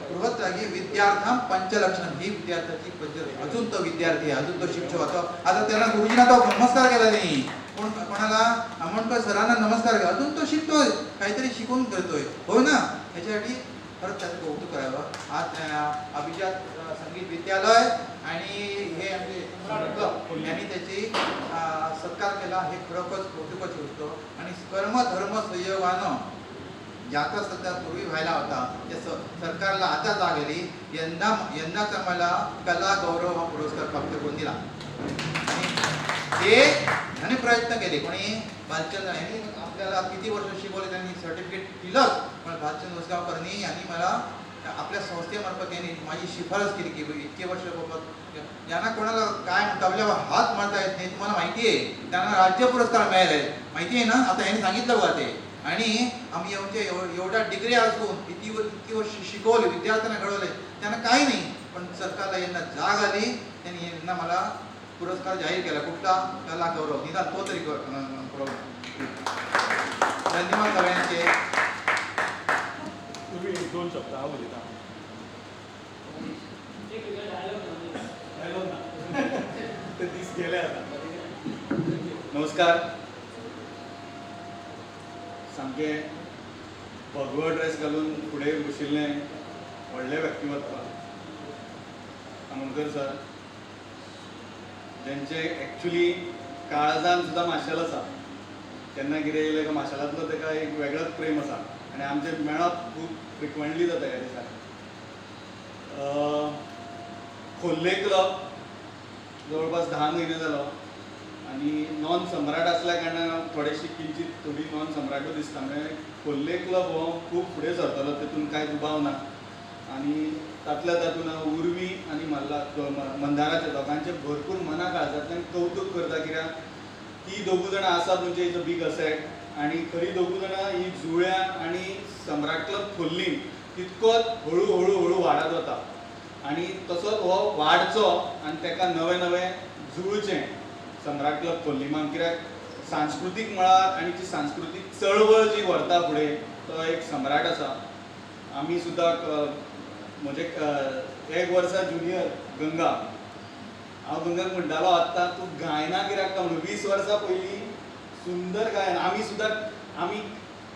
गृहत्यागी विद्यार्थ्यां पंचलक्षण ही विद्यार्थ्याची पद्धत अजून तो विद्यार्थी अजून तो शिक्षक होता आता त्याला गुरुजींना तो नमस्कार केला नाही पण कोणाला आमोणकर सरांना नमस्कार केला अजून तो शिकतोय काहीतरी शिकून करतोय हो ना ह्याच्यासाठी खरंच त्याचं कौतुक करावं आज अभिजात संगीत विद्यालय आणि हे आमचे यांनी त्याची सत्कार केला हे खरोखरच कौतुकच होतं आणि कर्म धर्म संयोगानं ज्याचा सध्या पूर्वी व्हायला होता त्या सरकारला आता जाग आली यंदाचा मला कला गौरव हा पुरस्कार प्राप्त करून दिला आणि ते ह्याने प्रयत्न केले कोणी भालचंद्र यांनी आपल्याला किती वर्ष शिकवले त्यांनी सर्टिफिकेट दिलं पण भालचंद्र उसगावकरांनी यांनी मला आपल्या संस्थेमार्फत यांनी माझी शिफारस केली की इतके वर्ष बाबत यांना कोणाला काय तबल्यावर हात मारता येत नाही तुम्हाला माहिती आहे त्यांना राज्य पुरस्कार मिळाले माहिती आहे ना आता यांनी सांगितलं बघा ते आणि आम्ही एवढ्या डिग्री असून किती वर्ष शिकवले विद्यार्थ्यांना घडवले त्यांना काही नाही पण सरकारला यांना जाग आली त्यांनी यांना मला पुरस्कार जाहीर केला कुठला कला गौरव निदान तो तरी धन्यवाद सगळ्यांचे
तुम्ही 2 शब्द
नमस्कार सामके भगवो ड्रेस घालून फुडें बशिल्लें व्हडलें व्यक्तिमत्व आमोणकर सर जेंचे एक्चुली काळजान सुद्दां माशेल आसा केन्ना कितें येयलें काय माशेलांतलो ताका एक वेगळोच प्रेम आसा आनी आमचें मेळप खूब फ्रिक्वेंटली जाता ह्या दिसांनी खोर्ले क्लब जवळपास 10 म्हयने जालो आणि नॉन सम्राट असल्या कारणान थोडेशी किंचित थोडी नॉन सम्राटूय दिसता म्हणजे खोर्ले क्लब हो खूब फुडें सरतलो तितून कांय दुबाव ना आणि तातल्या तातून उर्वी आणि मंदाराचे दोगांचे भरपूर मना काळजांतल्यान कौतूक करता कित्याक ती दोगूय जाणां आसात म्हणजे इज अ बीग असेट आणि खरी दोगूय जाणां ही जुळ्या आणि सम्राट क्लब खोर्लीन तितकोच हळू हळू हळू वाडत वता आणि तसोच हो वाडचो आणि ताका नवें नवें जुळचें सम्राट क्लब खोर्लीमान कित्याक सांस्कृतीक मळार आणि ती सांस्कृतीक चळवळ जी व्हरता फुडें तो एक सम्राट आसा आमी सुद्दां म्हणजे 1 वर्सा जुनियर गंगा हांव गंगाक म्हणटालो आत्तां तूं गायना कित्याक काय म्हणून 20 वर्सां पयलीं सुंदर गायन आमी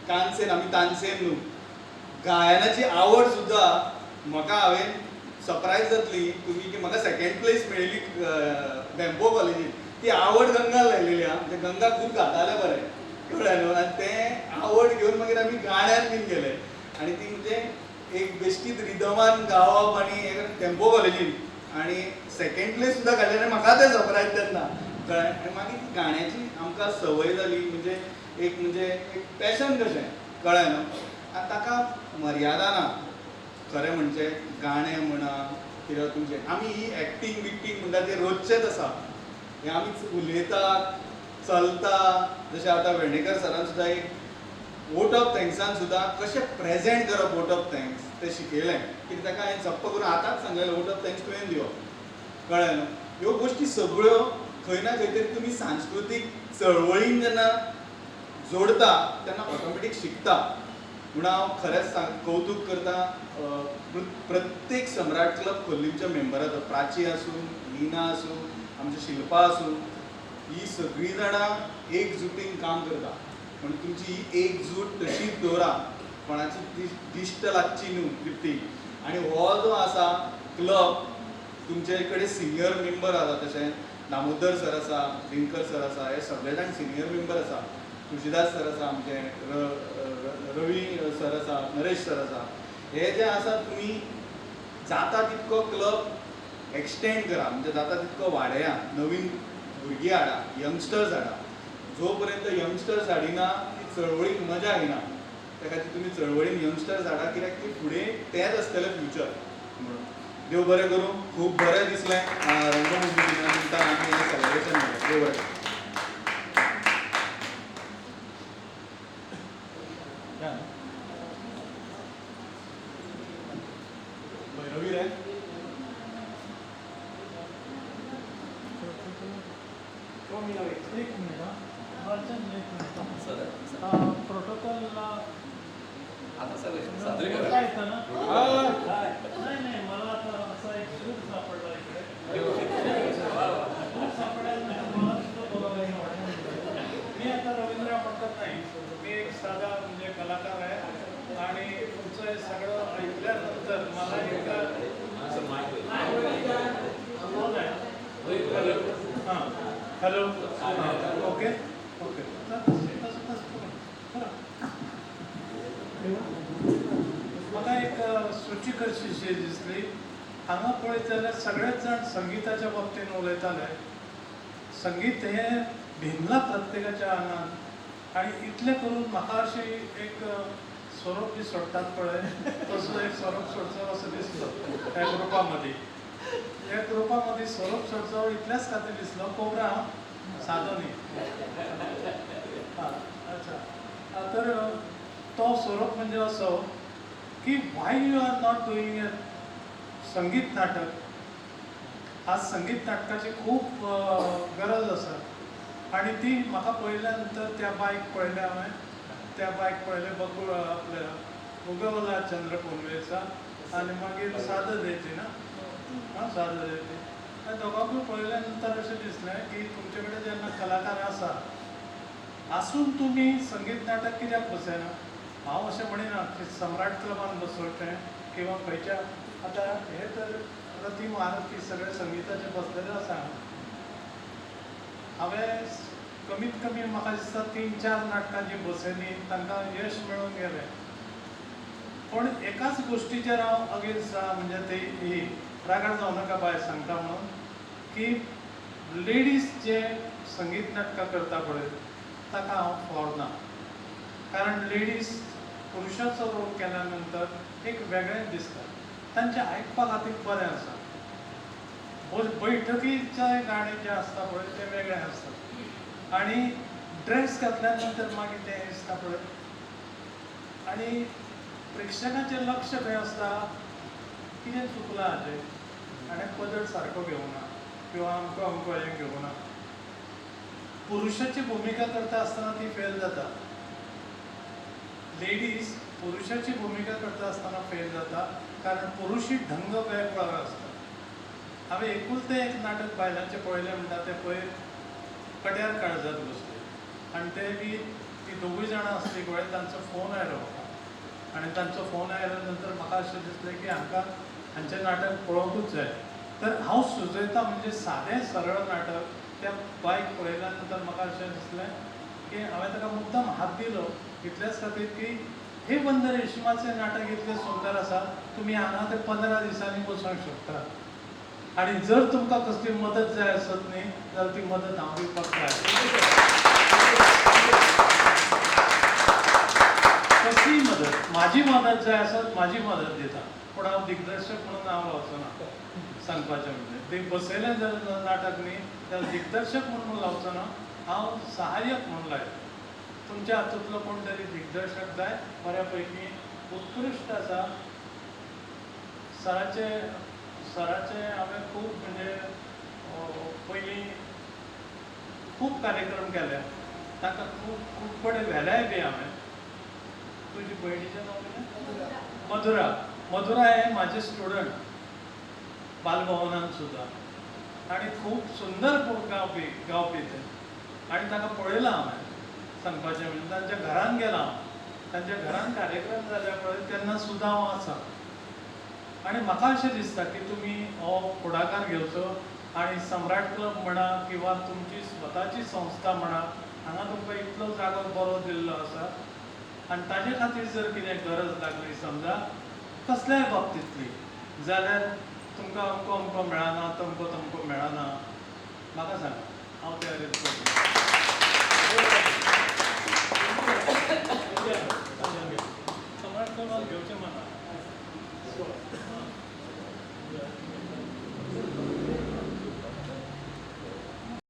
कानसेन आमी तानसेन न्हू गायनाची आवड सुद्दां म्हाका हांवें सरप्रायज जातली तुमी की म्हाका 2nd प्लेस मेळिल्ली बॅम्बो कॉलेजींत ती आवड गंगा लायलेली आहा म्हणजे गंगा खूब गाताले बरें कळ्ळें न्हू आनी तें आवड घेवन मागीर आमी गाण्यान बीन गेले आनी ती म्हणजे एक बेश्टीत रिदमान गावप आनी टेम्पो कॉलेजींत आणि 2nd प्लेस सुद्दां काडलें आनी म्हाका तें सरप्रायज तेन्ना कळ्ळें आनी मागीर ती गाण्याची आमकां संवय जाली म्हणजे एक पॅशन कशें कळ्ळें न्हू आनी ताका मर्यादा ना खरें म्हणजे गाणें म्हणा किंवा तुमचें आमी ही एक्टींग बिक्टींग म्हणटा तें रोजचेंच आसा हें आमी उलयता चलता जशें आतां वेर्णेकर सरान सुद्दां एक वोट ऑफ थँक्सान सुद्दां कशें प्रेजेंट करप वोट ऑफ थँक्स तें शिकयलें कित्याक ताका हांवें झप्प करून आतांच सांगलेलें वोट ऑफ थँक्स तुवें दिवप कळ्ळें न्हू ह्यो गोश्टी सगळ्यो खंय ना खंय तरी तुमी सांस्कृतीक चळवळीन जेन्ना जोडता तेन्ना ऑटोमॅटीक शिकता म्हणून हांव खरेंच कौतूक करता प्रत्येक सम्राट क्लब खोर्लीच्या मेंबराचो प्राची आसूं लीना आसूं आमची शिल्पा आसूं ही सगळीं जाणां एकजुटीन काम करता म्हणून तुमची ही एकजूट तशीच दवरा कोणाची दिश्ट लागची न्हू दिप्ती आनी हो जो आसा क्लब तुमचे कडेन सिनियर मेंबर आसा तशें दामोदर सर आसा दिनकर सर आसा हे सगळे जाण सिनियर मेंबर आसा तुळशीदास सर आसा आमचे रवी सर आसा नरेश सर आसा हे जे आसा तुमी जाता तितको क्लब एक्सटेंड करा म्हणजे जाता तितको वाडया नवीन भुरगीं हाडा यंगस्टर्स हाडा जो पर्यंत यंगस्टर्स हाडिना ती चळवळीक मजा येना त्या खातीर तुमी चळवळीन यंगस्टर्स हाडा कित्याक ती फुडें तेंच आसतलें फ्युचर म्हणून देव बरें करूं खूब बरें दिसलें रंगभुमी दिना निमतान आमी हें सेलेब्रेशन केलें देव बरें रवी रे
एक मिनिट प्रोटोकॉलला काय येतं ना नाही मला आता असा एक सूट सापडला इकडे सापडायला मला सुद्धा बोलायला आवडेल मी आता रवींद्र म्हणतात नाही मी एक साधा म्हणजे कलाकार आहे आणि तुमचं हे सगळं ऐकल्यानंतर मला एक हां हॅलो ओके ओके म्हाका एक सूची कशी दिसली हांगा पळयत जाल्यार सगळेच जाण संगीताच्या बाबतीन उलयताले संगीत हें भिन्ना प्रत्येकाच्या आंगान आनी इतलें करून म्हाका अशी एक स्वरूप बी सोडटात पळय तसो एक स्वरूप सोडचो असो दिसलो त्या ग्रुपा मदीं त्या ग्रुपा मदीं स्वरूप सोडचो इतल्याच खातीर दिसलो कोबरा सादो न्ही अच्छा तर तो स्वरूप म्हणजे असो की why you are not doing a sangeet natak आज संगीत नाटकाची खूब गरज आसा आणि ती म्हाका पळयल्या नंतर त्या बायक पळयल्या हांवें त्या बायक पळयले बकूळ आपल्या उगवला चंद्र कोंडवेचा आनी मागीर साद देती ना साद देती त्या दोगांकूय पळयल्या नंतर अशें दिसलें की तुमचे कडेन जेन्ना कलाकार आसा आसून तुमी संगीत नाटक कित्याक बसयना हांव अशें म्हणिना की सम्राट क्लबान बसोवचें किंवा खंयच्या आतां हे तर रती महारथी सगळे संगीताचे बसलेले आसा हांवें कमीत कमी म्हाका दिसता 3-4 नाटकांची बसयली तांकां यश मेळून गेलें पण एकाच गोश्टीचेर हांव अगेन्स्ट आसा म्हणजे ती ही रागार जावं नाका बाय सांगता म्हणून की लेडीज जे संगीत नाटकां करता पळय ताका हांव फॉर ना. कारण लेडीज पुरुषाचो रोल केल्या नंतर एक वेगळें दिसता. तांचे आयकपा खातीर बरें आसा. बैठकीचे गाणे जे आसता पळय ते वेगळे आसतात आनी ड्रेस घातल्या नंतर मागीर तें दिसता पळय आनी प्रेक्षकांचें लक्ष खंय आसता कितें चुकलां हाचें आनी पदर सारको घेवना किंवा अमको हें घेवना. पुरुशाची भुमिका करता आसतना ती फेल जाता. लेडीज पुरुषाची भुमिका करता आसतना फेल जाता कारण पुरुशी ढंग वेगळो आसता. हांवें एकुलतें एक नाटक बायलांचें पळयलें म्हणटा तें पळय कट्यार काळजात बसले आनी ते बी ती दोगूय जाणां आसली पळय तांचो फोन आयलो म्हाका आनी तांचो फोन आयल्या नंतर म्हाका अशें दिसलें की हांकां हांचें नाटक पळोवंकूच जाय. तर हांव सुचयतां म्हणजे सादें सरळ नाटक त्या बायक पळयल्या नंतर म्हाका अशें दिसलें की हांवें ताका मुद्दाम हात दिलो इतलेच खातीर की हे बंद रेशमाचें नाटक इतलें सुंदर आसा तुमी हांगा ते 15 दिसांनी वचूंक शकता आनी जर तुमकां कसली मदत जाय आसत न्ही जाल्यार ती मदत हांव दिवपाक तयार. कसली मदत म्हाजी मदत जाय आसत म्हाजी मदत दिता पूण हांव दिग्दर्शक म्हणून हांव लावचो ना. सांगपाचें म्हणजे ते बसयलें जर नाटक न्ही जाल्यार दिग्दर्शक म्हणून लावचो ना हांव सहाय्यक म्हणून लायता. तुमच्या हातूंतलो कोण तरी दिग्दर्शक जाय बऱ्यापैकी उत्कृश्ट आसा. सराचे हांवें खूब म्हणजे पयलीं खूब कार्यक्रम केले ताका खूब कडेन व्हेल्याय बी हांवें. तुजी भयणीचें नांव कितें? मधुरा. मधुरा हे म्हाजे स्टुडंट बालभवनांत सुद्दां आनी खूब सुंदर गावपी ते आनी ताका पळयलां हांवें. सांगपाचें म्हणजे तांच्या घरान गेलां हांव. तांच्या घरान कार्यक्रम जाल्या पळय तेन्ना सुद्दां हांव आसा आनी म्हाका अशें दिसता की तुमी हो फुडाकार घेवचो आनी सम्राट क्लब म्हणा किंवा तुमची स्वताची संस्था म्हणा हांगा तुमकां इतलो जागो बरो दिल्लो आसा आनी ताजे खातीर जर कितें गरज लागली समजा कसल्याय बाबतींतली जाल्यार तुमकां अमको मेळना तमको मेळना म्हाका सांगा हांव तयारी करतां. सम्राट क्लबाक घेवचें म्हणा.